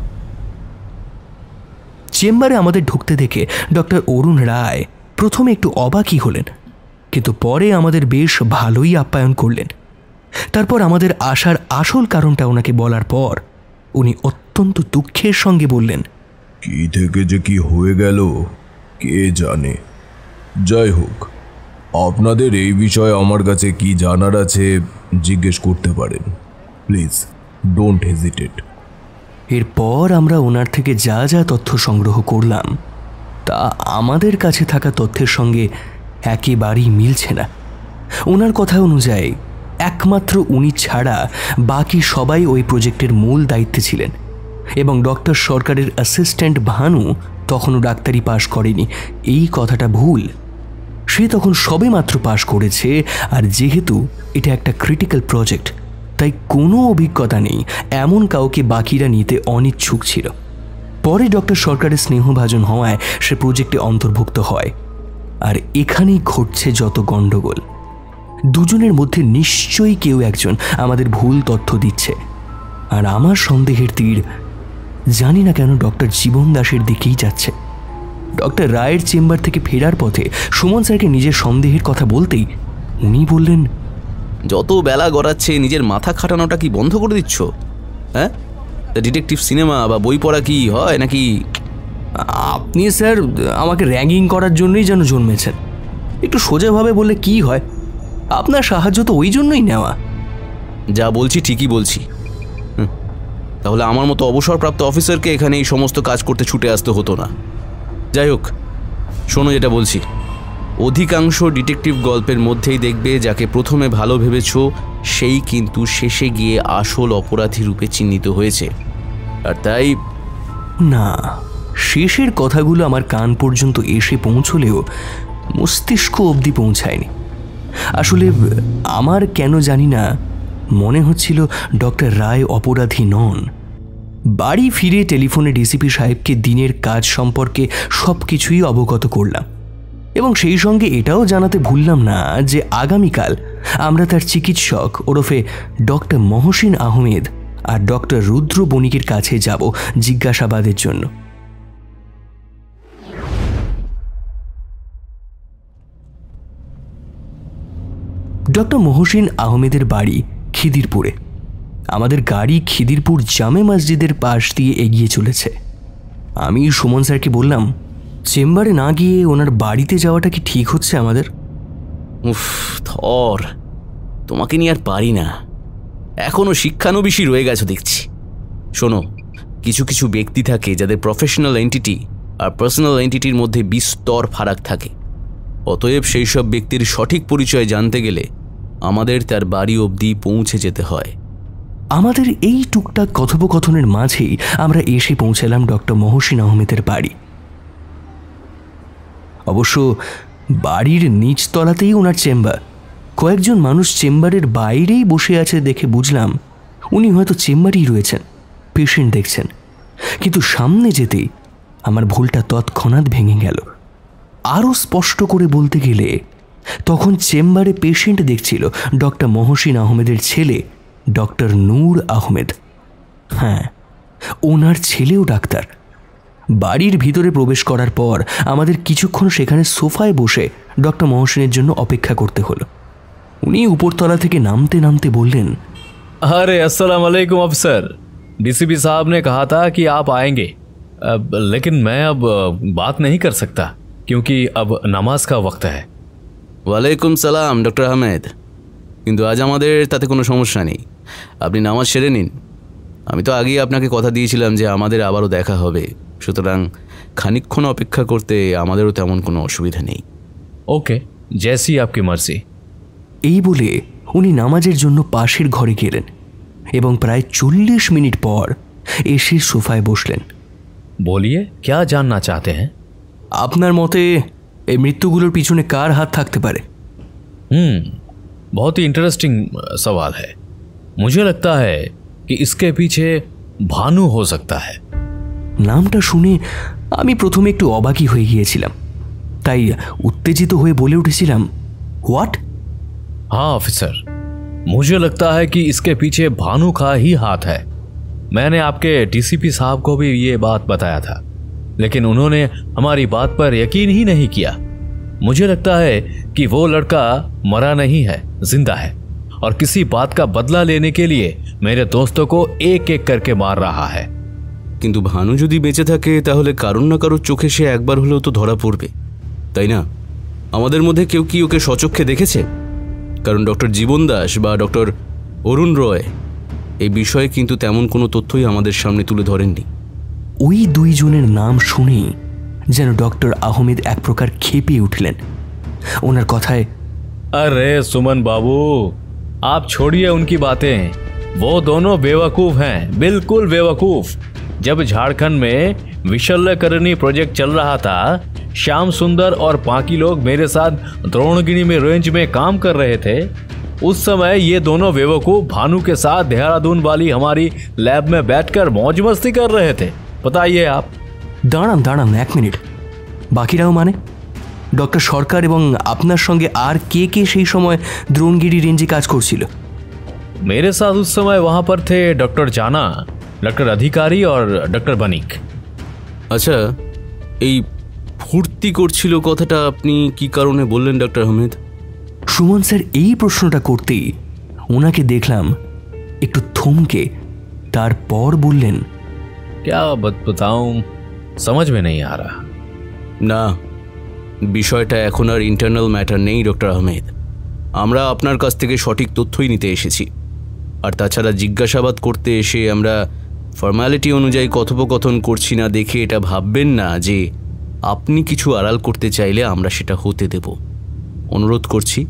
চেম্বারে আমাদের ঢুকতে দেখে ডক্টর অরুণ রায় প্রথমে একটু অবাকই হলেন, কিন্তু পরে আমাদের বেশ ভালোই আপ্যায়ন করলেন। তারপর আমাদের আসার আসল কারণটা ওনাকে বলার পর উনি অত্যন্ত দুঃখের সঙ্গে বললেন, কি থেকে যে কি হয়ে গেল কে জানে। যাই হোক, আপনাদের এই বিষয়ে আমার কাছে কি জানার আছে জিজ্ঞেস করতে পারেন, প্লিজ ডোন্ট হেজিটেট। এরপর আমরা ওনার থেকে যা যা তথ্য সংগ্রহ করলাম তা আমাদের কাছে থাকা তথ্যের সঙ্গে একেবারেই মিলছে না। ওনার কথা অনুযায়ী একমাত্র উনি ছাড়া বাকি সবাই ওই প্রজেক্টের মূল দায়িত্বে ছিলেন এবং ডক্টর সরকারের অ্যাসিস্ট্যান্ট ভানু তখনও ডাক্তারি পাশ করেনি, এই কথাটা ভুল। সে তখন সবেমাত্র পাশ করেছে, আর যেহেতু এটা একটা ক্রিটিক্যাল প্রজেক্ট তাই কোনো অভিজ্ঞতা নেই এমন কাউকে বাকিরা নিতে অনিচ্ছুক ছিল। পরে ডক্টর সরকারের স্নেহভাজন হওয়ায় সে প্রজেক্টে অন্তর্ভুক্ত হয়। আর এখানেই ঘটছে যত গণ্ডগোল। দুজনের মধ্যে নিশ্চয়ই কেউ একজন আমাদের ভুল তথ্য দিচ্ছে, আর আমার সন্দেহের তীর জানি না কেন ডক্টর জীবন দাসের দিকেই যাচ্ছে। ডক্টর রায়ের চেম্বার থেকে ফেরার পথে সুমন স্যারকে নিজের সন্দেহের কথা বলতেই উনি বললেন, যত বেলা গড়াচ্ছে নিজের মাথা খাটানোটা কি বন্ধ করে দিচ্ছ? হ্যাঁ, ডিটেকটিভ সিনেমা বা বই পড়া কি হয় নাকি? আপনি স্যার আমাকে র্যাগিং করার জন্যই যেন জন্মেছেন। একটু সোজাভাবে বললে কি হয়? আপনার সাহায্য তো ওই জন্যই নেওয়া। যা বলছি ঠিকই বলছি। তাহলে আমার মতো অবসরপ্রাপ্ত অফিসারকে এখানে এই সমস্ত কাজ করতে ছুটে আসতে হতো না। যাই হোক, শোনো যেটা বলছি। অধিকাংশ ডিটেকটিভ গল্পের মধ্যেই দেখবে যাকে প্রথমে ভালো ভেবেছ সেই কিন্তু শেষে গিয়ে আসল অপরাধী রূপে চিহ্নিত হয়েছে। আর তাই না, শেষের কথাগুলো আমার কান পর্যন্ত এসে পৌঁছলেও মস্তিষ্ক অবধি পৌঁছায়নি। আসলে আমার কেন জানি না মনে হচ্ছিল ডক্টর রায় অপরাধী নন। বাড়ি ফিরে টেলিফোনে ডিসিপি সাহেবকে দিনের কাজ সম্পর্কে সব কিছুই অবগত করলাম এবং সেই সঙ্গে এটাও জানাতে ভুললাম না যে আগামীকাল আমরা তার চিকিৎসক ওরফে ডক্টর মহসিন আহমেদ আর ডক্টর রুদ্র বণিকের কাছে যাব জিজ্ঞাসাবাদের জন্য। ডক্টর মহসিন আহমেদের বাড়ি খিদিরপুরে। আমাদের গাড়ি খিদিরপুর জামে মসজিদের পাশ দিয়ে এগিয়ে চলেছে। আমি সুমন স্যারকে বললাম, চেম্বারে না গিয়ে ওনার বাড়িতে যাওয়াটা কি ঠিক হচ্ছে আমাদের? উফ থর, তোমাকে নিয়ে আর পারি না। এখনও শিক্ষানবিশী রয়ে গেছো দেখছি। শোনো, কিছু কিছু ব্যক্তি থাকে যাদের প্রফেশনাল এন্টিটি আর পার্সোনাল এন্টিটির মধ্যে বিস্তর ফারাক থাকে। অতএব সেই সব ব্যক্তির সঠিক পরিচয় জানতে গেলে আমাদের তার বাড়ি অবধি পৌঁছে যেতে হয়। আমাদের এই টুকটাক কথোপকথনের মাঝেই আমরা এসে পৌঁছালাম ডক্টর মহসিন আহমেদের বাড়ি। অবশ্য বাড়ির নিচতলাতেই ওনার চেম্বার। কয়েকজন মানুষ চেম্বারের বাইরেই বসে আছে দেখে বুঝলাম উনি হয়তো চেম্বারেই রয়েছেন, পেশেন্ট দেখছেন। কিন্তু সামনে যেতেই আমার ভুলটা তৎক্ষণাৎ ভেঙে গেল। আরও স্পষ্ট করে বলতে গেলে তখন চেম্বারে পেশেন্ট দেখছিল ডক্টর মহসিন আহমেদের ছেলে ডক্টর নূর আহমেদ। হ্যাঁ, ওনার ছেলেও ডাক্তার। বাড়ির ভিতরে প্রবেশ করার পর আমাদের কিছুক্ষণ সেখানে সোফায় বসে ডক্টর মহসিনের জন্য অপেক্ষা করতে হলো। উনি উপরতলা থেকে নামতে नामते बोलें, अरे अस्सलाम वालेकुम अफसर, डीसीपी साहब ने कहा था कि आप आएंगे, लेकिन मैं अब बात नहीं कर सकता क्योंकि अब नमाज का वक्त है। ওয়ালাইকুম সালাম ডক্টর আহমেদ, কিন্তু আজ আমাদের তাতে কোনো সমস্যা নেই। আপনি নামাজ সেরে নিন। আমি তো আগেই আপনাকে কথা দিয়েছিলাম যে আমাদের আবারও দেখা হবে, সুতরাং খানিকক্ষণ অপেক্ষা করতে আমাদেরও তেমন কোনো অসুবিধা নেই। ओके, जैसी आपकी मर्जी। এই বলে উনি নামাজের জন্য পাশের ঘরে গেলেন এবং প্রায় 40 মিনিট পর এসে সোফায় বসলেন। बोलिए, क्या जानना चाहते हैं? আপনার মতে এই মৃত্যুগুলোর পিছনে কার হাত থাকতে পারে? बहुत ही इंटरेस्टिंग सवाल है। मुझे लगता है कि इसके पीछे भानु हो सकता है। নামটা শুনে আমি প্রথমে একটু অবাকই হয়ে গিয়েছিলাম, তাই উত্তেজিত হয়ে বলে উঠেছিলাম, হোয়াট? हाँ ऑफिसर, मुझे लगता है कि इसके पीछे भानु का ही हाथ है। मैंने आपके डीसीपी साहब को भी ये बात बताया था, लेकिन उन्होंने हमारी बात पर यकीन ही नहीं किया। मुझे लगता है कि वो लड़का मरा नहीं है, जिंदा है, और किसी बात का बदला लेने के लिए मेरे दोस्तों को एक एक करके मार रहा है। কিন্তু ভানু যদি বেঁচে থাকে তাহলে কারোর না কারোর চোখে সে একবার হলেও তো ধরা পড়বে, তাই না? আমাদের মধ্যে কেউ কি ওকে সচক্ষে দেখেছে? কারণ ডক্টর জীবন দাস বা ডক্টর অরুণ রয় এই বিষয়ে কিন্তু তেমন কোনো তথ্যই আমাদের সামনে তুলে ধরেননি। ওই দুইজনের নাম শুনেই যেন ডক্টর আহমেদ এক প্রকার খেপে উঠলেন। ওনার কথায়, अरे सुमन बाबू, आप छोड़िए उनकी बातें। वो दोनों बेवकूफ हैं, बिल्कुल बेवकूफ। जब झारखंड में विशल्यकरणी प्रोजेक्ट चल रहा था, श्याम सुंदर और बाकी लोग मेरे साथ द्रोणगिरी में रेंज में काम कर रहे थे। उस समय ये दोनों बेवकूफ भानु के साथ देहरादून वाली हमारी लैब में बैठकर मौज मस्ती कर रहे थे। बताइए आप। দাঁড়ান দাঁড়ান, এক মিনিট। বাকিরাও মানে ডক্টর সরকার এবং আপনার সঙ্গে আর কে কে সেই সময় দ্রোণগিরি রেঞ্জে কাজ করছিল? मेरे साथ उस समय वहां पर थे डॉक्टर जाना, डॉक्टर अधिकारी और डॉक्टर बनिक। আচ্ছা, এই ফুর্তি করছিল কথাটা আপনি কি কারণে বললেন ডক্টর আহমেদ? সুমন স্যার এই প্রশ্নটা করতেই ওনাকে দেখলাম একটু থমকে, তারপর বললেন, क्या बताऊं, समझ में नहीं आ रहा। না, বিষয়টা এখন আর ইন্টারনাল ম্যাটার নেই ডক্টর আহমেদ। আমরা আপনার কাছ থেকে সঠিক তথ্যই নিতে এসেছি। আর তাছাড়া জিজ্ঞাসাবাদ করতে এসে আমরা ফর্মালিটি অনুযায়ী কথোপকথন করছি না দেখে এটা ভাববেন না যে আপনি কিছু আড়াল করতে চাইলে আমরা সেটা হতে দেব। অনুরোধ করছি,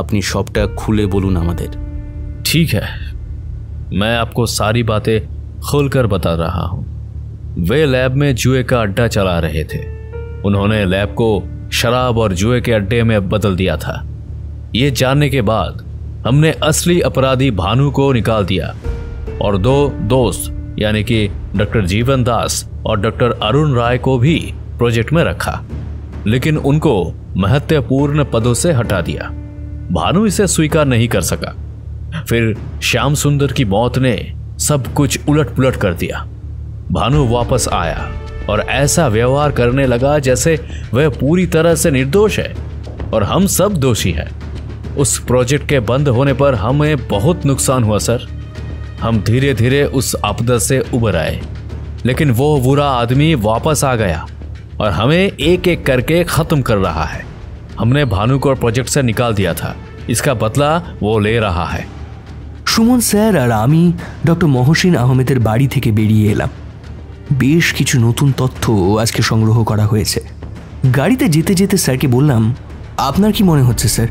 আপনি সবটা খুলে বলুন আমাদের। ठीक है, मैं आपको सारी बातें खोलकर बता रहा हूं। वे लैब में जुए का अड्डा चला रहे थे। उन्होंने लैब को शराब और जुए के अड्डे में बदल दिया था। ये जानने के बाद हमने असली अपराधी भानु को निकाल दिया और दो दोस्त यानी कि डॉक्टर जीवन दास और डॉक्टर अरुण राय को भी प्रोजेक्ट में रखा, लेकिन उनको महत्वपूर्ण पदों से हटा दिया। भानु इसे स्वीकार नहीं कर सका। फिर श्याम सुंदर की मौत ने सब कुछ उलट पुलट कर दिया। भानु वापस आया और ऐसा व्यवहार करने लगा जैसे वह पूरी तरह से निर्दोष है और हम सब दोषी हैं। उस प्रोजेक्ट के बंद होने पर हमें बहुत नुकसान हुआ सर। हम धीरे धीरे उस आपदा से उबर आए, लेकिन वो बुरा आदमी वापस आ गया और हमें एक एक करके खत्म कर रहा है। हमने भानु को प्रोजेक्ट से निकाल दिया था, इसका बदला वो ले रहा है। সুমন স্যার আর আমি ডক্টর মহসিন আহমেদের বাড়ি থেকে বেরিয়ে এলাম। বেশ কিছু নতুন তথ্য আজকে সংগ্রহ করা হয়েছে। গাড়িতে যেতে যেতে স্যারকে বললাম, আপনার কি মনে হচ্ছে স্যার,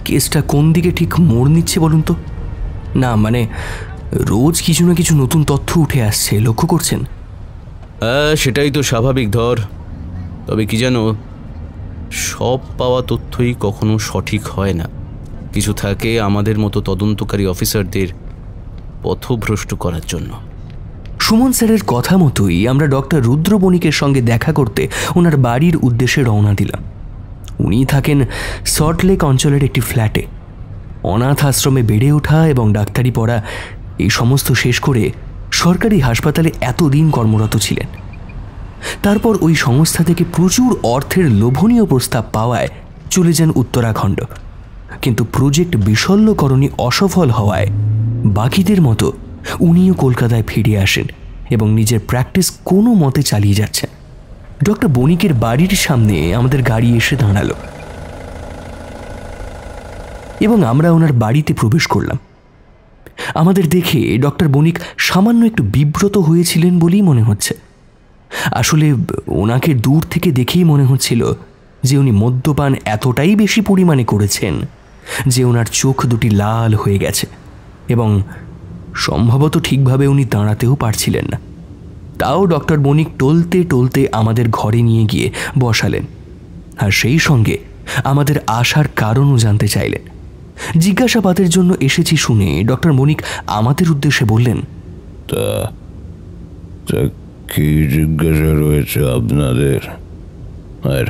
কেসটা কোন দিকে ঠিক মোড় নিচ্ছে বলুন তো? না মানে রোজ কিছু না কিছু নতুন তথ্য উঠে আসছে, লক্ষ্য করছেন? হ্যাঁ, সেটাই তো স্বাভাবিক ধর। তবে কি জানো, সব পাওয়া তথ্যই কখনো সঠিক হয় না। কিছু থাকে আমাদের মতো তদন্তকারী অফিসারদের পথভ্রষ্ট করার জন্য। সুমন স্যারের কথা মতোই আমরা ডক্টর রুদ্র বণিকের সঙ্গে দেখা করতে ওনার বাড়ির উদ্দেশ্যে রওনা দিলাম। উনি থাকেন সল্টলেক অঞ্চলের একটি ফ্ল্যাটে। অনাথ আশ্রমে বেড়ে ওঠা এবং ডাক্তারি পড়া এই সমস্ত শেষ করে সরকারি হাসপাতালে এতদিন কর্মরত ছিলেন। তারপর ওই সংস্থা থেকে প্রচুর অর্থের লোভনীয় প্রস্তাব পাওয়ায় চলে যান উত্তরাখণ্ড। কিন্তু প্রজেক্ট বিশল্যকরণী অসফল হওয়ায় বাকিদের মতো উনিও কলকাতায় ফিরে আসেন এবং নিজের প্র্যাকটিস কোনো মতে চালিয়ে যাচ্ছেন। ডক্টর বণিকের বাড়ির সামনে আমাদের গাড়ি এসে দাঁড়ালো এবং আমরা ওনার বাড়িতে প্রবেশ করলাম। আমাদের দেখে ডক্টর বণিক সামান্য একটু বিব্রত হয়েছিলেন বলেই মনে হচ্ছে। আসলে ওনাকে দূর থেকে দেখেই মনে হচ্ছিল যে উনি মদ্যপান এতটাই বেশি পরিমাণে করেছেন যে ওনার চোখ দুটি লাল হয়ে গেছে এবং সম্ভবত ঠিকভাবে উনি দাঁড়াতেও পারছিলেন না। তাও ডক্টর বণিক টলতে টলতে আমাদের ঘরে নিয়ে গিয়ে বসালেন আর সেই সঙ্গে আমাদের আসার কারণও জানতে চাইলেন। জিজ্ঞাসাবাদের জন্য এসেছি শুনে ডক্টর বণিক আমাদের উদ্দেশ্যে বললেন, তা কি জিজ্ঞাসা রয়েছে আপনাদের? আর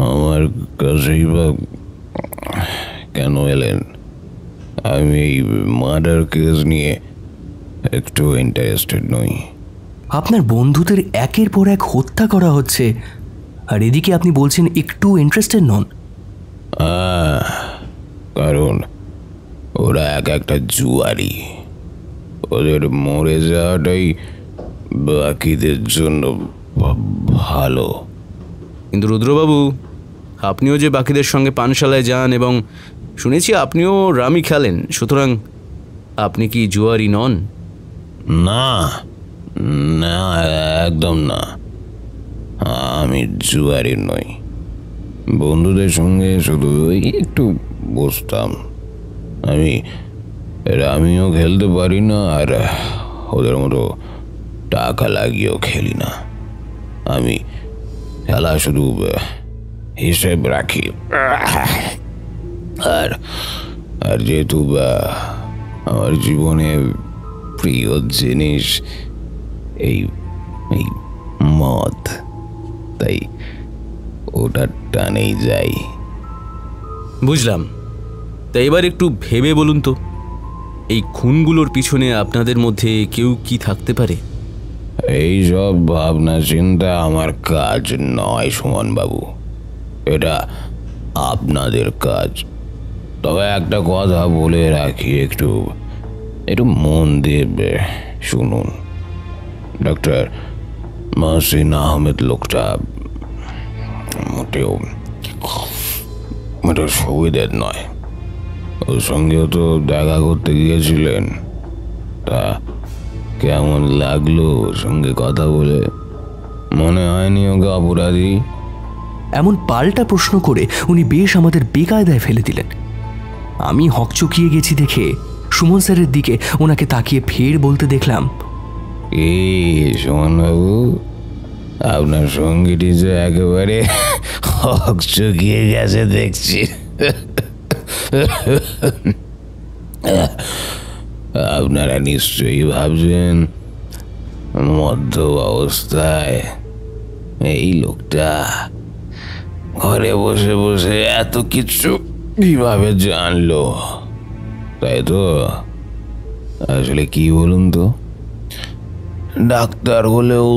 আমার কাছেই বা কেন এলেন? আমি এই মার্ডার কেস নিয়ে একটু ইন্টারেস্টেড নই। আপনার বন্ধুদের একের পর এক হত্যা করা হচ্ছে আর এদিকে আপনি বলছেন একটু ইন্টারেস্টেড নন? কারণ ওরা একটা জুয়ারি। ওদের মরে যাওয়াটাই বাকিদের জন্য ভালো। কিন্তু রুদ্রবাবু, আপনিও যে বাকিদের সঙ্গে পানশালায় যান এবং শুনেছি আপনিও রামি খেলেন, সুতরাং আপনি কি জুয়ারি নন? না না, একদম না, আমি জুয়ারি নই। বন্ধুদের সঙ্গে শুধু একটু বসতাম। আমিও খেলতে পারি না, আর ওদের মতো টাকা লাগিয়েও খেলি না। আমি খেলা শুধু হিসেব রাখি। আর যেহেতু আমার জীবনে প্রিয় জিনিস এই মদ, তাই ওটা টানেই যাই। বুঝলাম। তা এবার একটু ভেবে বলুন তো, এই খুনগুলোর পিছনে আপনাদের মধ্যে কেউ কি থাকতে পারে? এই সব ভাবনা চিন্তা আমার কাজ নয় সুমনবাবু, এটা আপনাদের কাজ। তবে একটা কথা বলে রাখি, একটু মন দিয়ে শুনুন। ডক্টর মহসিন আহমেদ লোকটা মোটেও সুবিধের নয়। ওর সঙ্গেও তো দেখা করতে গিয়েছিলেন, তা কেমন লাগলো ওর সঙ্গে কথা বলে? মনে হয়নি ওকে অপরাধী? এমন পাল্টা প্রশ্ন করে উনি বেশ আমাদের বেকায়দায় ফেলে দিলেন। আমি হকচকিয়ে গেছি দেখে সুমন স্যারের দিকে ওনাকে তাকিয়ে ফের বলতে দেখলাম, সুমনবাবু, আপনার সঙ্গীটি যে একেবারে হকচকিয়ে গেছে দেখছি। আপনারা নিশ্চয়ই ভাবছেন মধ্য অবস্থায় এই লোকটা ঘরে বসে বসে এত কিছু কিভাবে জানলো, তাই তো? আসলে কি বলুন তো, ডাক্তার হলেও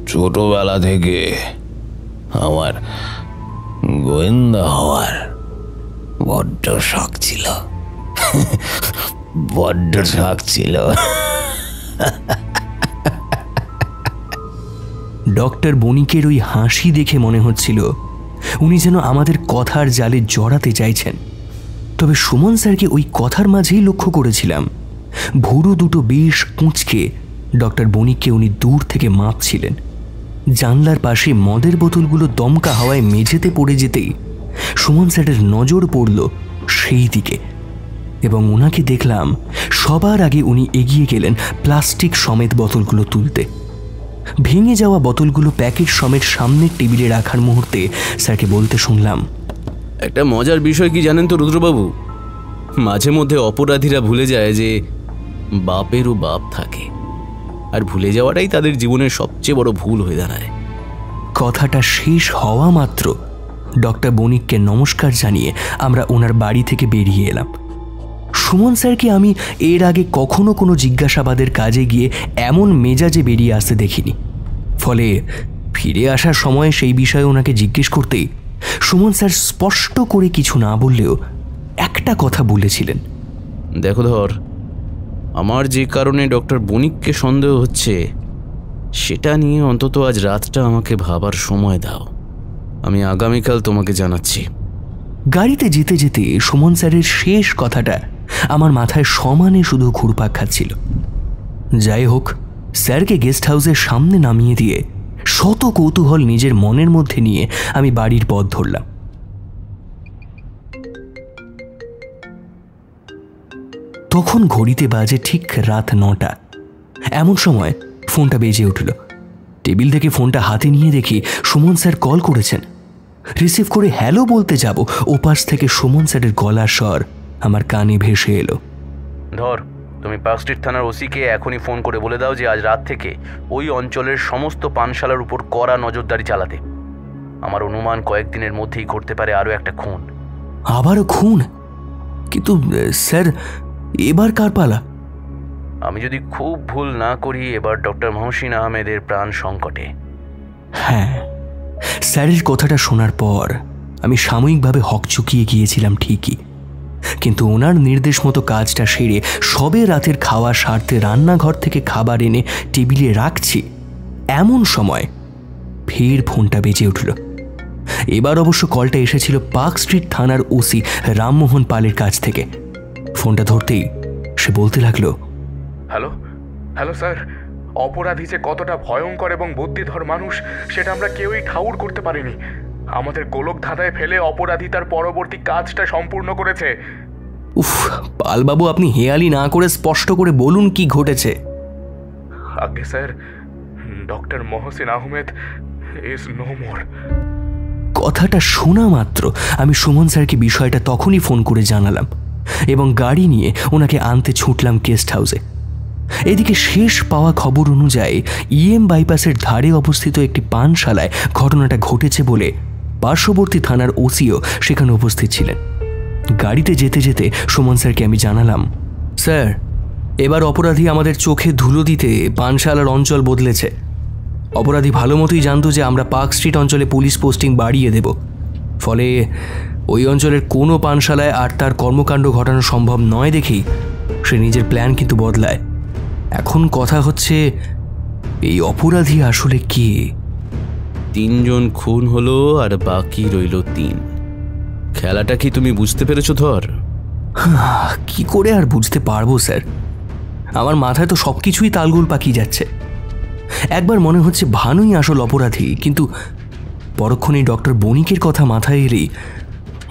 ছোটবেলা থেকে আমার গোয়েন্দা হওয়ার বড্ড শখ ছিল। ডক্টর বণিকের ওই হাসি দেখে মনে হচ্ছিল উনি যেন আমাদের কথার জালে জড়াতে চাইছেন। তবে সুমন স্যারকে ওই কথার মাঝেই লক্ষ্য করেছিলাম ভুরু দুটো বেশ কুঁচকে ডক্টর বণিককে উনি দূর থেকে মাপছিলেন। জানলার পাশে মদের বোতলগুলো দমকা হাওয়ায় মেঝেতে পড়ে যেতেই সুমন স্যারের নজর পড়ল সেই দিকে, এবং ওনাকে দেখলাম সবার আগে উনি এগিয়ে গেলেন প্লাস্টিক সমেত বোতলগুলো তুলতে। ভেঙে যাওয়া বোতলগুলো প্যাকেট সমেত সামনের টেবিলে রাখার মুহূর্তে স্যারকে বলতে শুনলাম, একটা মজার বিষয় কি জানেন তো রুদ্রবাবু, মাঝে মধ্যে অপরাধীরা ভুলে যায় যে বাপেরও বাপ থাকে, আর ভুলে যাওয়াটাই তাদের জীবনের সবচেয়ে বড় ভুল হয়ে দাঁড়ায়। কথাটা শেষ হওয়া মাত্র ডক্টর বণিককে নমস্কার জানিয়ে আমরা ওনার বাড়ি থেকে বেরিয়ে এলাম। সুমন স্যারকে আমি এর আগে কখনো কোনো জিজ্ঞাসাবাদের কাজে গিয়ে এমন মেজাজে বেরিয়ে আসতে দেখিনি। ফলে ফিরে আসার সময় সেই বিষয়ে ওনাকে জিজ্ঞেস করতেই সুমন স্যার স্পষ্ট করে কিছু না বললেও একটা কথা বলেছিলেন, দেখো ধর, আমার যে কারণে ডক্টর বণিককে সন্দেহ হচ্ছে সেটা নিয়ে অন্তত আজ রাতটা আমাকে ভাবার সময় দাও। আমি আগামীকাল তোমাকে জানাচ্ছি। গাড়িতে যেতে যেতে সুমন স্যারের শেষ কথাটা আমার মাথায় সমানে শুধু ঘুরপাক খাচ্ছিল। যাই হোক, স্যারকে গেস্ট হাউসের সামনে নামিয়ে দিয়ে শত কৌতূহল নিজের মনের মধ্যে নিয়ে আমি বাড়ির পথ ধরলাম। তখন ঘড়িতে বাজে ঠিক রাত 9টা। এমন সময় ফোনটা বেজে উঠল। টেবিল থেকে ফোনটা হাতে নিয়ে দেখি সুমন স্যার কল করেছেন। রিসিভ করে হ্যালো বলতে যাব, ওপাশ থেকে সুমন স্যারের গলার স্বর আমার কানে ভেসে এলো, ধর, তুমি পার্ক স্ট্রিট থানার ওসিকে এখনই ফোন করে বলে দাও যে আজ রাত থেকে ওই অঞ্চলের সমস্ত পানশালার উপর কড়া নজরদারি চালাতে। আমার অনুমান কয়েকদিনের মধ্যেই ঘটতে পারে আরও একটা খুন। আবারও খুন? কিন্তু স্যার, এবার কার পালা? আমি যদি খুব ভুল না করি, এবার ডক্টর মহসিন আহমেদের প্রাণ সংকটে। হ্যাঁ, স্যারের কথাটা শোনার পর আমি সাময়িকভাবে হকচকিয়ে গিয়েছিলাম ঠিকই, কিন্তু ওনার নির্দেশ মতো কাজটা সেরে সবে রাতের খাওয়া সারতে রান্নাঘর থেকে খাবার এনে টেবিলে রাখছি, এমন সময় ফের ফোনটা বেজে উঠল। এবার অবশ্য কলটা এসেছিল পার্ক স্ট্রিট থানার ওসি রামমোহন পালের কাছ থেকে। ফোনটা ধরতেই সে বলতে লাগলো, হ্যালো হ্যালো স্যার, অপরাধী যে কতটা ভয়ঙ্কর এবং বুদ্ধিধর মানুষ সেটা আমরা কেউই ঠাউর করতে পারিনি। আমাদের গোলক ধাঁধায় ফেলে অপরাধী তার পরবর্তী কাজটা সম্পূর্ণ করেছে। উফ পালবাবু, আপনি হেয়ালি না করে স্পষ্ট করে বলুন কি ঘটেছে। আগে sir, doctor Mohsin Ahmed is no more. কথাটা শোনা মাত্র আমি সুমন স্যারকে বিষয়টা তখনই ফোন করে জানালাম এবং গাড়ি নিয়ে ওনাকে আনতে ছুটলাম গেস্ট হাউসে। এদিকে শেষ পাওয়া খবর অনুযায়ী ইএম বাইপাসের ধারে অবস্থিত একটি পানশালায় ঘটনাটা ঘটেছে বলে পার্শ্ববর্তী থানার ওসিও সেখানে উপস্থিত ছিলেন। গাড়িতে যেতে যেতে সুমন স্যারকে আমি জানালাম, স্যার এবার অপরাধী আমাদের চোখে ধুলো দিতে পানশালার অঞ্চল বদলেছে। অপরাধী ভালো মতোই জানত যে আমরা পার্ক স্ট্রিট অঞ্চলে পুলিশ পোস্টিং বাড়িয়ে দেব, ফলে ওই অঞ্চলের কোনো পানশালায় আর তার কর্মকাণ্ড ঘটানো সম্ভব নয় দেখেই সে নিজের প্ল্যান কিন্তু বদলায়। এখন কথা হচ্ছে এই অপরাধী আসলে কে? 3 জন খুন হলো আর বাকি রইল 3। খেলাটা কি তুমি বুঝতে পেরেছো ধর? কি করে আর বুঝতে পারবো স্যার, আমার মাথায় তো সবকিছুই তালগোল পাকিয়ে যাচ্ছে। একবার মনে হচ্ছে ভানুই আসল অপরাধী, কিন্তু পরক্ষণেই ডক্টর বণিকের কথা মাথায় এলেই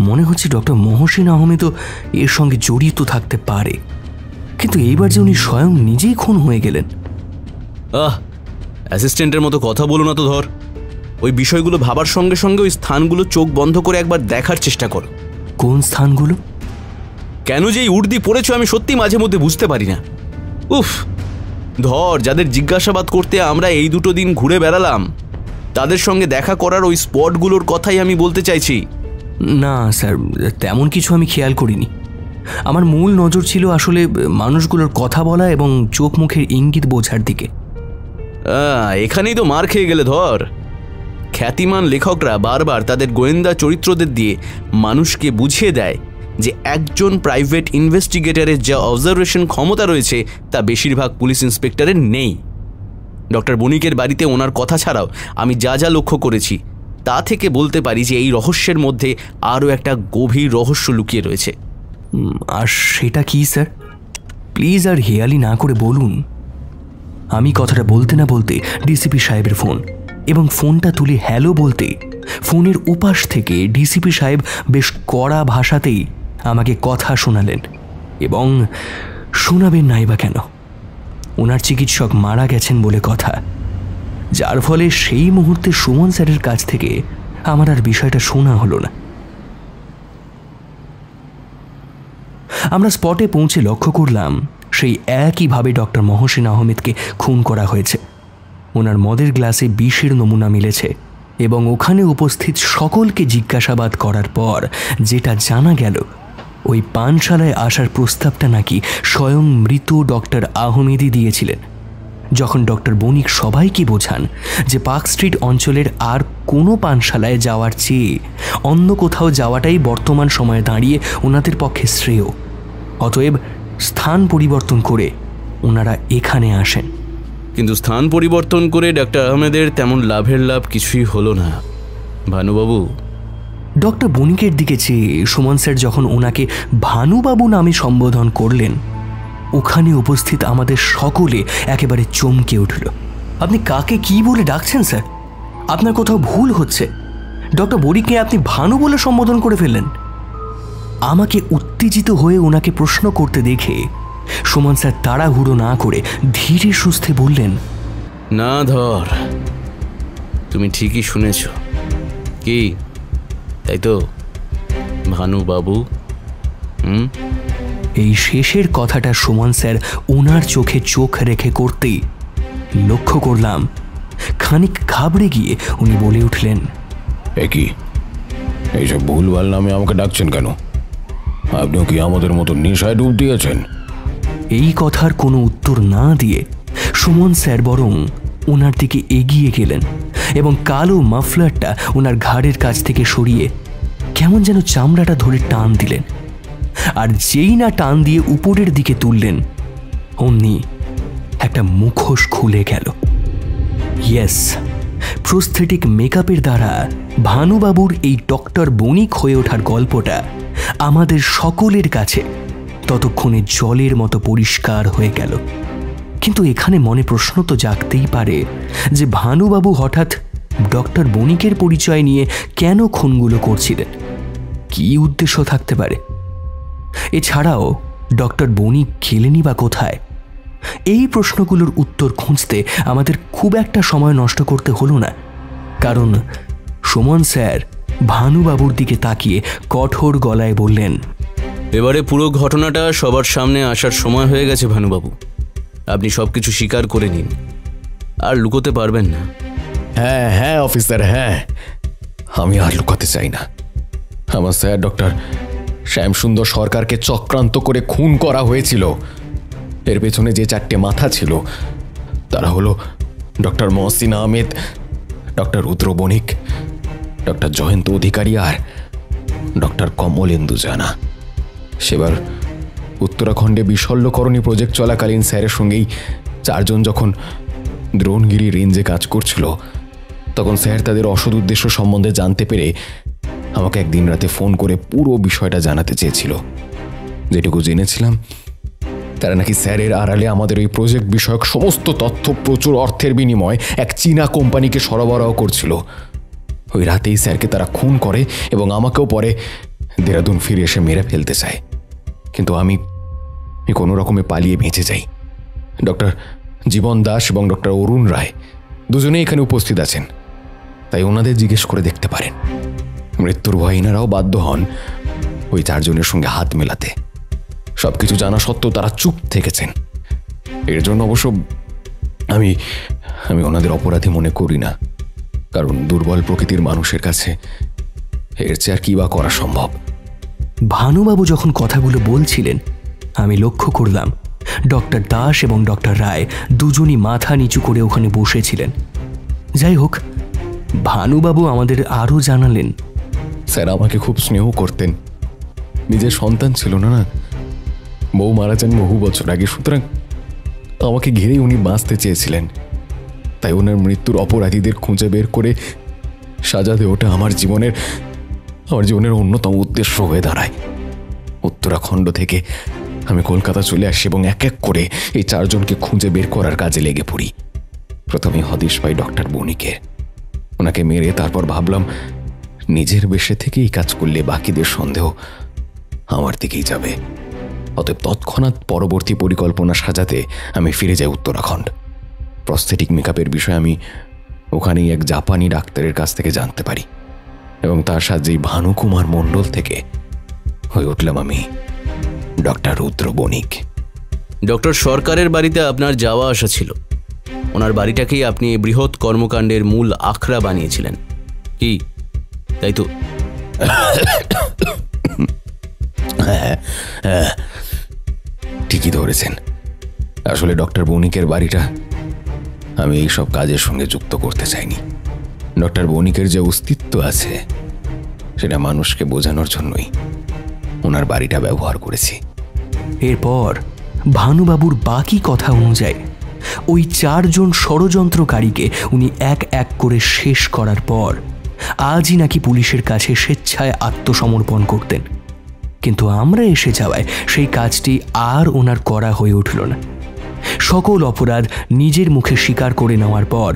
মনে হচ্ছে ডক্টর মহসিন আহমেদও এর সঙ্গে জড়িত থাকতে পারে। কিন্তু এইবার যে উনি স্বয়ং নিজেই খুন হয়ে গেলেন। অ্যাসিস্ট্যান্টের মতো কথা বলো না তো ধর। ওই বিষয়গুলো ভাবার সঙ্গে সঙ্গে ওই স্থানগুলো চোখ বন্ধ করে একবার দেখার চেষ্টা করো। কোন স্থানগুলো? কেন যে এই উর্দি পড়েছো আমি সত্যি মাঝে মধ্যে বুঝতে পারি না। উফ, ধর যাদের জিজ্ঞাসাবাদ করতে আমরা এই 2 দিন ঘুরে বেড়ালাম তাদের সঙ্গে দেখা করার ওই স্পটগুলোর কথাই আমি বলতে চাইছি। না স্যার, তেমন কিছু আমি খেয়াল করিনি। আমার মূল নজর ছিল আসলে মানুষগুলোর কথা বলা এবং চোখ মুখের ইঙ্গিত বোঝার দিকে। এখানেই তো মার খেয়ে গেলে ধর। খ্যাতিমান লেখকরা বারবার তাদের গোয়েন্দা চরিত্রদের দিয়ে মানুষকে বুঝিয়ে দেয় যে একজন প্রাইভেট ইনভেস্টিগেটরের যা অবজারভেশন ক্ষমতা রয়েছে তা বেশিরভাগ পুলিশ ইন্সপেক্টরের নেই। ডক্টর বণিকের বাড়িতে ওনার কথা ছাড়াও আমি যা যা লক্ষ্য করেছি তা থেকে বলতে পারি যে এই রহস্যের মধ্যে আরও একটা গভীর রহস্য লুকিয়ে রয়েছে। আর সেটা কি স্যার? প্লিজ আর হেয়ালি না করে বলুন। আমি কথাটা বলতে না বলতে ডিসিপি সাহেবের ফোন, এবং ফোনটা তুলে হ্যালো বলতে ফোনের উপাস থেকে ডিসিপি সাহেব বেশ কড়া ভাষাতেই আমাকে কথা শোনালেন, এবং শোনাবেন নাই বা কেন, ওনার চিকিৎসক মারা গেছেন বলে কথা, যার ফলে সেই মুহূর্তে সুমন স্যারের কাছ থেকে আমার আর বিষয়টা শোনা হলো না। আমরা স্পটে পৌঁছে লক্ষ্য করলাম সেই একইভাবে ডক্টর মহসিন আহমেদকে খুন করা হয়েছে। ওনার মদের গ্লাসে বিষের নমুনা মিলেছে এবং ওখানে উপস্থিত সকলকে জিজ্ঞাসাবাদ করার পর যেটা জানা গেল, ওই পানশালায় আসার প্রস্তাবটা নাকি স্বয়ং মৃত ডক্টর আহমেদই দিয়েছিলেন। যখন ডক্টর বণিক সবাইকে বোঝান যে পার্ক স্ট্রিট অঞ্চলের আর কোনো পানশালায় যাওয়ার চেয়ে অন্য কোথাও যাওয়াটাই বর্তমান সময়ে দাঁড়িয়ে ওনাদের পক্ষে শ্রেয়, অতএব স্থান পরিবর্তন করে ওনারা এখানে আসেন। কিন্তু স্থান পরিবর্তন করে ডক্টর আহমেদের তেমন লাভের লাভ কিছুই হলো না ভানুবাবু। ডক্টর বণিকের দিকে চেয়ে সুমন স্যার যখন ওনাকে ভানুবাবু নামে সম্বোধন করলেন, ওখানে উপস্থিত আমাদের সকলে একেবারে চমকে উঠল। আপনি কাকে কি বলে ডাকছেন স্যার? আপনার কোথাও ভুল হচ্ছে। ডক্টর বণিককে আপনি ভানু বলে সম্বোধন করে ফেললেন। আমাকে উত্তেজিত হয়ে ওনাকে প্রশ্ন করতে দেখে সুমন স্যার তাড়াহুড়ো না করে ধীরে সুস্থে বললেন, না ধর, তুমি ঠিকই শুনেছ। কি তাই তো ভানুবাবু? এই শেষের কথাটা সুমন স্যার ওনার চোখে চোখ রেখে করতেই লক্ষ্য করলাম খানিক ঘাবড়ে গিয়ে উনি বলে উঠলেন, কি এইসব ভুলভাল নামে আমাকে ডাকছেন কেন? আপনিও কি আমাদের মতো নেশায় ডুব দিয়েছেন? এই কথার কোনো উত্তর না দিয়ে সুমন স্যার বরং ওনার দিকে এগিয়ে গেলেন এবং কালো মাফলারটা ওনার ঘাড়ের কাছ থেকে সরিয়ে কেমন যেন চামড়াটা ধরে টান দিলেন, আর যেই না টান দিয়ে উপরের দিকে তুললেন অমনি একটা মুখোশ খুলে গেল। ইয়েস, প্রস্থেটিক মেকআপের দ্বারা ভানুবাবুর এই ডক্টর বণিক হয়ে ওঠার গল্পটা আমাদের সকলের কাছে ততক্ষণে জলের মতো পরিষ্কার হয়ে গেল। কিন্তু এখানে মনে প্রশ্ন তো জাগতেই পারে যে ভানুবাবু হঠাৎ ডক্টর বণিকের পরিচয় নিয়ে কেন খুনগুলো করছিলেন, কি উদ্দেশ্য থাকতে পারে? এছাড়াও ডক্টর বণিক গেলেনই বা কোথায়? এই প্রশ্নগুলোর উত্তর খুঁজতে আমাদের খুব একটা সময় নষ্ট করতে হলো না, কারণ সুমন স্যার ভানুবাবুর দিকে তাকিয়ে কঠোর গলায় বললেন, এবারে পুরো ঘটনাটা সবার সামনে আসার সময় হয়ে গেছে ভানুবাবু। আপনি সব কিছু স্বীকার করে নিন, আর লুকোতে পারবেন না। হ্যাঁ হ্যাঁ অফিসার, হ্যাঁ, আমি আর লুকাতে চাই না। আমার স্যার ডক্টর শ্যামসুন্দর সরকারকে চক্রান্ত করে খুন করা হয়েছিল। এর পেছনে যে 4টে মাথা ছিল তারা হলো ডক্টর মহসিন আহমেদ, ডক্টর রুদ্র বণিক, ডক্টর জয়ন্ত অধিকারী আর ডক্টর কমলেন্দু জানা। সেবার উত্তরাখণ্ডে বিশল্যকরণী প্রজেক্ট চলাকালীন স্যারের সঙ্গেই 4 জন যখন দ্রোণগিরি রেঞ্জে কাজ করছিল, তখন স্যার তাদের অসৎ উদ্দেশ্য সম্বন্ধে জানতে পেরে আমাকে একদিন রাতে ফোন করে পুরো বিষয়টা জানাতে চেয়েছিল। যেটুকু জেনেছিলাম, তারা নাকি স্যারের আড়ালে আমাদের ওই প্রজেক্ট বিষয়ক সমস্ত তথ্য প্রচুর অর্থের বিনিময়ে এক চীনা কোম্পানিকে সরবরাহ করছিল। ওই রাতেই স্যারকে তারা খুন করে এবং আমাকেও পরে দেরাদুন ফিরে এসে মেরে ফেলতে চায়। কিন্তু আমি কোনো রকমে পালিয়ে বেঁচে যাই। ডক্টর জীবন দাস এবং ডক্টর অরুণ রায় দুজনেই এখানে উপস্থিত আছেন, তাই ওনাদের জিজ্ঞেস করে দেখতে পারেন। মৃত্যুর ভয়ে এনারাও বাধ্য হন ওই 4 জনের সঙ্গে হাত মেলাতে। সবকিছু জানা সত্ত্বেও তারা চুপ থেকেছেন। এর জন্য অবশ্য আমি ওনাদের অপরাধী মনে করি না, কারণ দুর্বল প্রকৃতির মানুষের কাছে এর চেয়ে আর কি বা করা সম্ভব। ভানুবাবু যখন কথাগুলো বলছিলেন, আমি লক্ষ্য করলাম ডক্টর দাস এবং ডক্টর রায় দুজনই মাথা নিচু করে ওখানে বসেছিলেন। যাই হোক, ভানুবাবু আমাদের আরও জানালেন, স্যার আমাকে খুব স্নেহ করতেন। নিজের সন্তান ছিল না, বউ মারা যান বহু বছর আগে, সুতরাং আমাকে ঘিরেই উনি বাঁচতে চেয়েছিলেন। তাই ওনার মৃত্যুর অপরাধীদের খুঁজে বের করে সাজা দেওয়াটা আমার জীবনের অন্যতম উদ্দেশ্য হয়ে দাঁড়ায়। উত্তরাখণ্ড থেকে আমি কলকাতা চলে আসি এবং এক এক করে এই 4 জনকে খুঁজে বের করার কাজে লেগে পড়ি। প্রথমে হদিশ পাই ডক্টর বণিকের। ওনাকে মেরে তারপর ভাবলাম নিজের বেশে থেকে এই কাজ করলে বাকিদের সন্দেহ আমার দিকেই যাবে। অতএব তৎক্ষণাৎ পরবর্তী পরিকল্পনা সাজাতে আমি ফিরে যাই উত্তরাখণ্ড। প্রস্থেটিক মেকআপের বিষয়ে আমি ওখানেই এক জাপানি ডাক্তারের কাছ থেকে জানতে পারি এবং তার সাহায্যেই ভানুকুমার মণ্ডল থেকে হয়ে উঠলাম আমি ডক্টর রুদ্র বণিক। ডক্টর সরকারের বাড়িতে আপনার যাওয়া আসা ছিল। ওনার বাড়িটাকেই আপনি এই বৃহৎ কর্মকাণ্ডের মূল আখড়া বানিয়েছিলেন, কি তাই তো? ঠিকই ধরেছেন। আসলে ডক্টর বণিকের বাড়িটা আমি এই সব কাজের সঙ্গে যুক্ত করতে চাইনি। ডক্টর বণিকের যে অস্তিত্ব আছে সেটা মানুষকে বোঝানোর জন্যই ওনার বাড়িটা ব্যবহার করেছি। এরপর ভানুবাবুর বাকি কথা অনুযায়ী ওই 4 জন ষড়যন্ত্রকারীকে উনি এক এক করে শেষ করার পর আজই নাকি পুলিশের কাছে স্বেচ্ছায় আত্মসমর্পণ করতেন। কিন্তু আমরা এসে যাওয়ায় সেই কাজটি আর ওনার করা হয়ে উঠল না। সকল অপরাধ নিজের মুখে স্বীকার করে নেওয়ার পর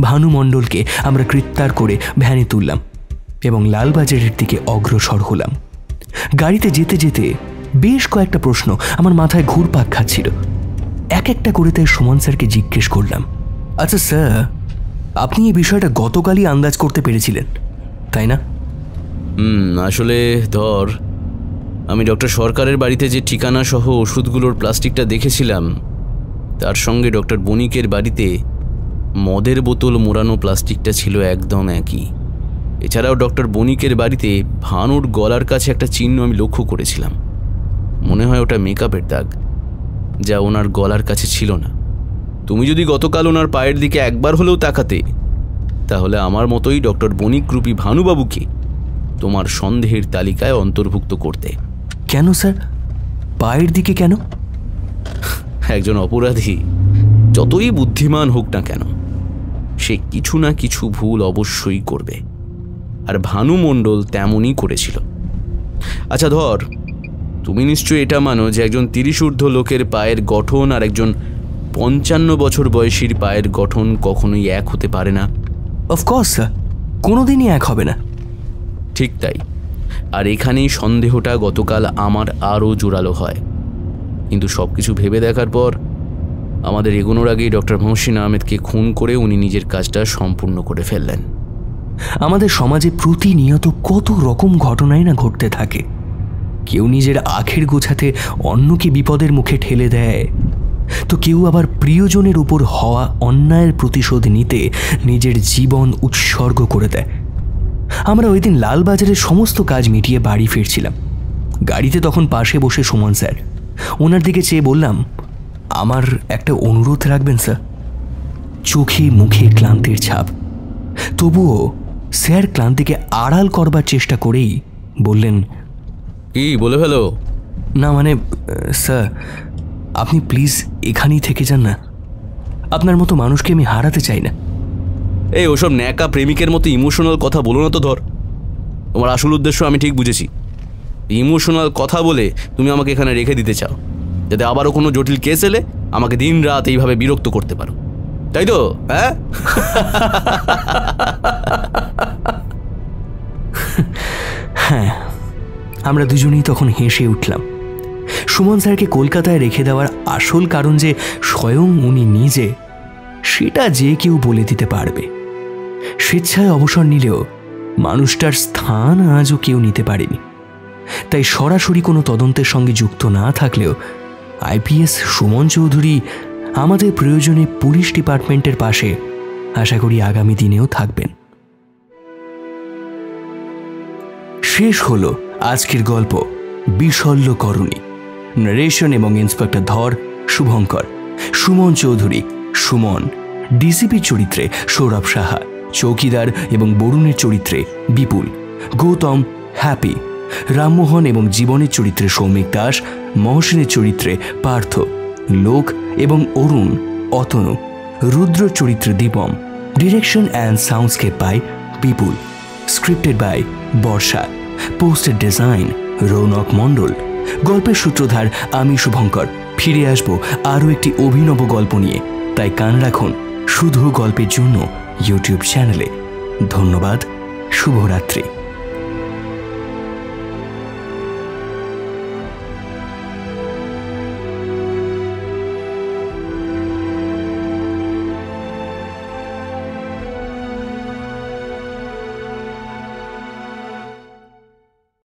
ভানুমণ্ডলকে আমরা গ্রেপ্তার করে ভ্যানে তুললাম এবং লালবাজারের দিকে অগ্রসর হলাম। গাড়িতে যেতে যেতে বেশ কয়েকটা প্রশ্ন আমার মাথায় ঘুরপাক খাচ্ছিল। এক একটা করে তাই সুমন স্যারকে জিজ্ঞেস করলাম, আচ্ছা স্যার, আপনি এই বিষয়টা গতকালই আন্দাজ করতে পেরেছিলেন তাই না? আসলে ধর, আমি ডক্টর সরকারের বাড়িতে যে ঠিকানা সহ ওষুধগুলোর প্লাস্টিকটা দেখেছিলাম, তার সঙ্গে ডক্টর বণিকের বাড়িতে মদের বোতল মোড়ানো প্লাস্টিকটা ছিল একদম একই। এছাড়াও ডক্টর বণিকের বাড়িতে ভানুর গলার কাছে একটা চিহ্ন আমি লক্ষ্য করেছিলাম। মনে হয় ওটা মেকআপের দাগ, যা ওনার গলার কাছে ছিল না। তুমি যদি গতকাল ওনার পায়ের দিকে একবার হলেও তাকাতে, তাহলে আমার মতোই ডক্টর বণিক রূপী ভানুবাবুকে তোমার সন্দেহের তালিকায় অন্তর্ভুক্ত করতে। কেন স্যার, পায়ের দিকে কেন? একজন অপরাধী যতই বুদ্ধিমান হোক না কেন, সে কিছু না কিছু ভুল অবশ্যই করবে, আর ভানু মণ্ডল তেমনই করেছিল। আচ্ছা ধর, তুমি নিশ্চয়ই এটা মানো যে একজন 30 ঊর্ধ্ব লোকের পায়ের গঠন আর একজন 55 বছর বয়সীর পায়ের গঠন কখনোই এক হতে পারে না? অফকোর্স স্যার, কোনোদিনই এক হবে না। ঠিক তাই, আর এখানেই সন্দেহটা গতকাল আমার আরও জোরালো হয়। কিন্তু সব কিছু ভেবে দেখার পর আমাদের এগোনোর আগেই ডক্টর মহসিন আহমেদকে খুন করে উনি নিজের কাজটা সম্পূর্ণ করে ফেললেন। আমাদের সমাজে প্রতিনিয়ত কত রকম ঘটনাই না ঘটতে থাকে। কেউ নিজের আখের গোছাতে অন্যকে বিপদের মুখে ঠেলে দেয়, তো কেউ আবার প্রিয়জনের উপর হওয়া অন্যায়ের প্রতিশোধ নিতে নিজের জীবন উৎসর্গ করে দেয়। আমরা ওই দিন লালবাজারের সমস্ত কাজ মিটিয়ে বাড়ি ফিরছিলাম। গাড়িতে তখন পাশে বসে সুমন স্যার। ওনার দিকে চেয়ে বললাম, আমার একটা অনুরোধ রাখবেন স্যার। চোখে মুখে ক্লান্তির ছাপ, তবুও স্যার ক্লান্তিকে আড়াল করবার চেষ্টা করেই বললেন, কি বলে ফেলো? না মানে স্যার, আপনি প্লিজ এখানেই থেকে যান না। আপনার মতো মানুষকে আমি হারাতে চাই না। এই ওসব ন্যাকা প্রেমিকের মতো ইমোশনাল কথা বলো না তো। ধর, তোমার আসল উদ্দেশ্য আমি ঠিক বুঝেছি। ইমোশনাল কথা বলে তুমি আমাকে এখানে রেখে দিতে চাও, যাতে আবারও কোনো জটিল কেস এলে আমাকে দিন রাত এইভাবে বিরক্ত করতে পারো, তাই তো? হ্যাঁ, আমরা দুজনেই তখন হেসে উঠলাম। সুমন স্যারকে কলকাতায় রেখে দেওয়ার আসল কারণ যে স্বয়ং উনি নিজে, সেটা যে কেউ বলে দিতে পারবে। স্বেচ্ছায় অবসর নিলেও মানুষটার স্থান আজও কেউ নিতে পারেনি। তাই সরাসরি কোনো তদন্তের সঙ্গে যুক্ত না থাকলেও আইপিএস সুমন চৌধুরী আমাদের প্রয়োজনে পুলিশ ডিপার্টমেন্টের পাশে আশা করি আগামী দিনেও থাকবেন। শেষ হলো আজকের গল্প বিশল্যকরণী। নারেশন এবং ইন্সপেক্টর ধর শুভঙ্কর, সুমন চৌধুরী সুমন, ডিসিপি চরিত্রে সৌরভ সাহা, চৌকিদার এবং বরুণের চরিত্রে বিপুল, গৌতম হ্যাপি, রামমোহন এবং জীবনের চরিত্রে সৌমিক দাস, মহসিনের চরিত্রে পার্থ, লোক এবং অরুণ অতনু, রুদ্র চরিত্রে Deepam. Direction and soundscape by Bipul, scripted by Barsha, poster design Rounak Mondal. গল্পের সূত্রধার আমি শুভঙ্কর। ফিরে আসব আরও একটি অভিনব গল্প নিয়ে, তাই কান রাখুন শুধু গল্পের জন্য ইউটিউব চ্যানেলে। ধন্যবাদ, শুভরাত্রি।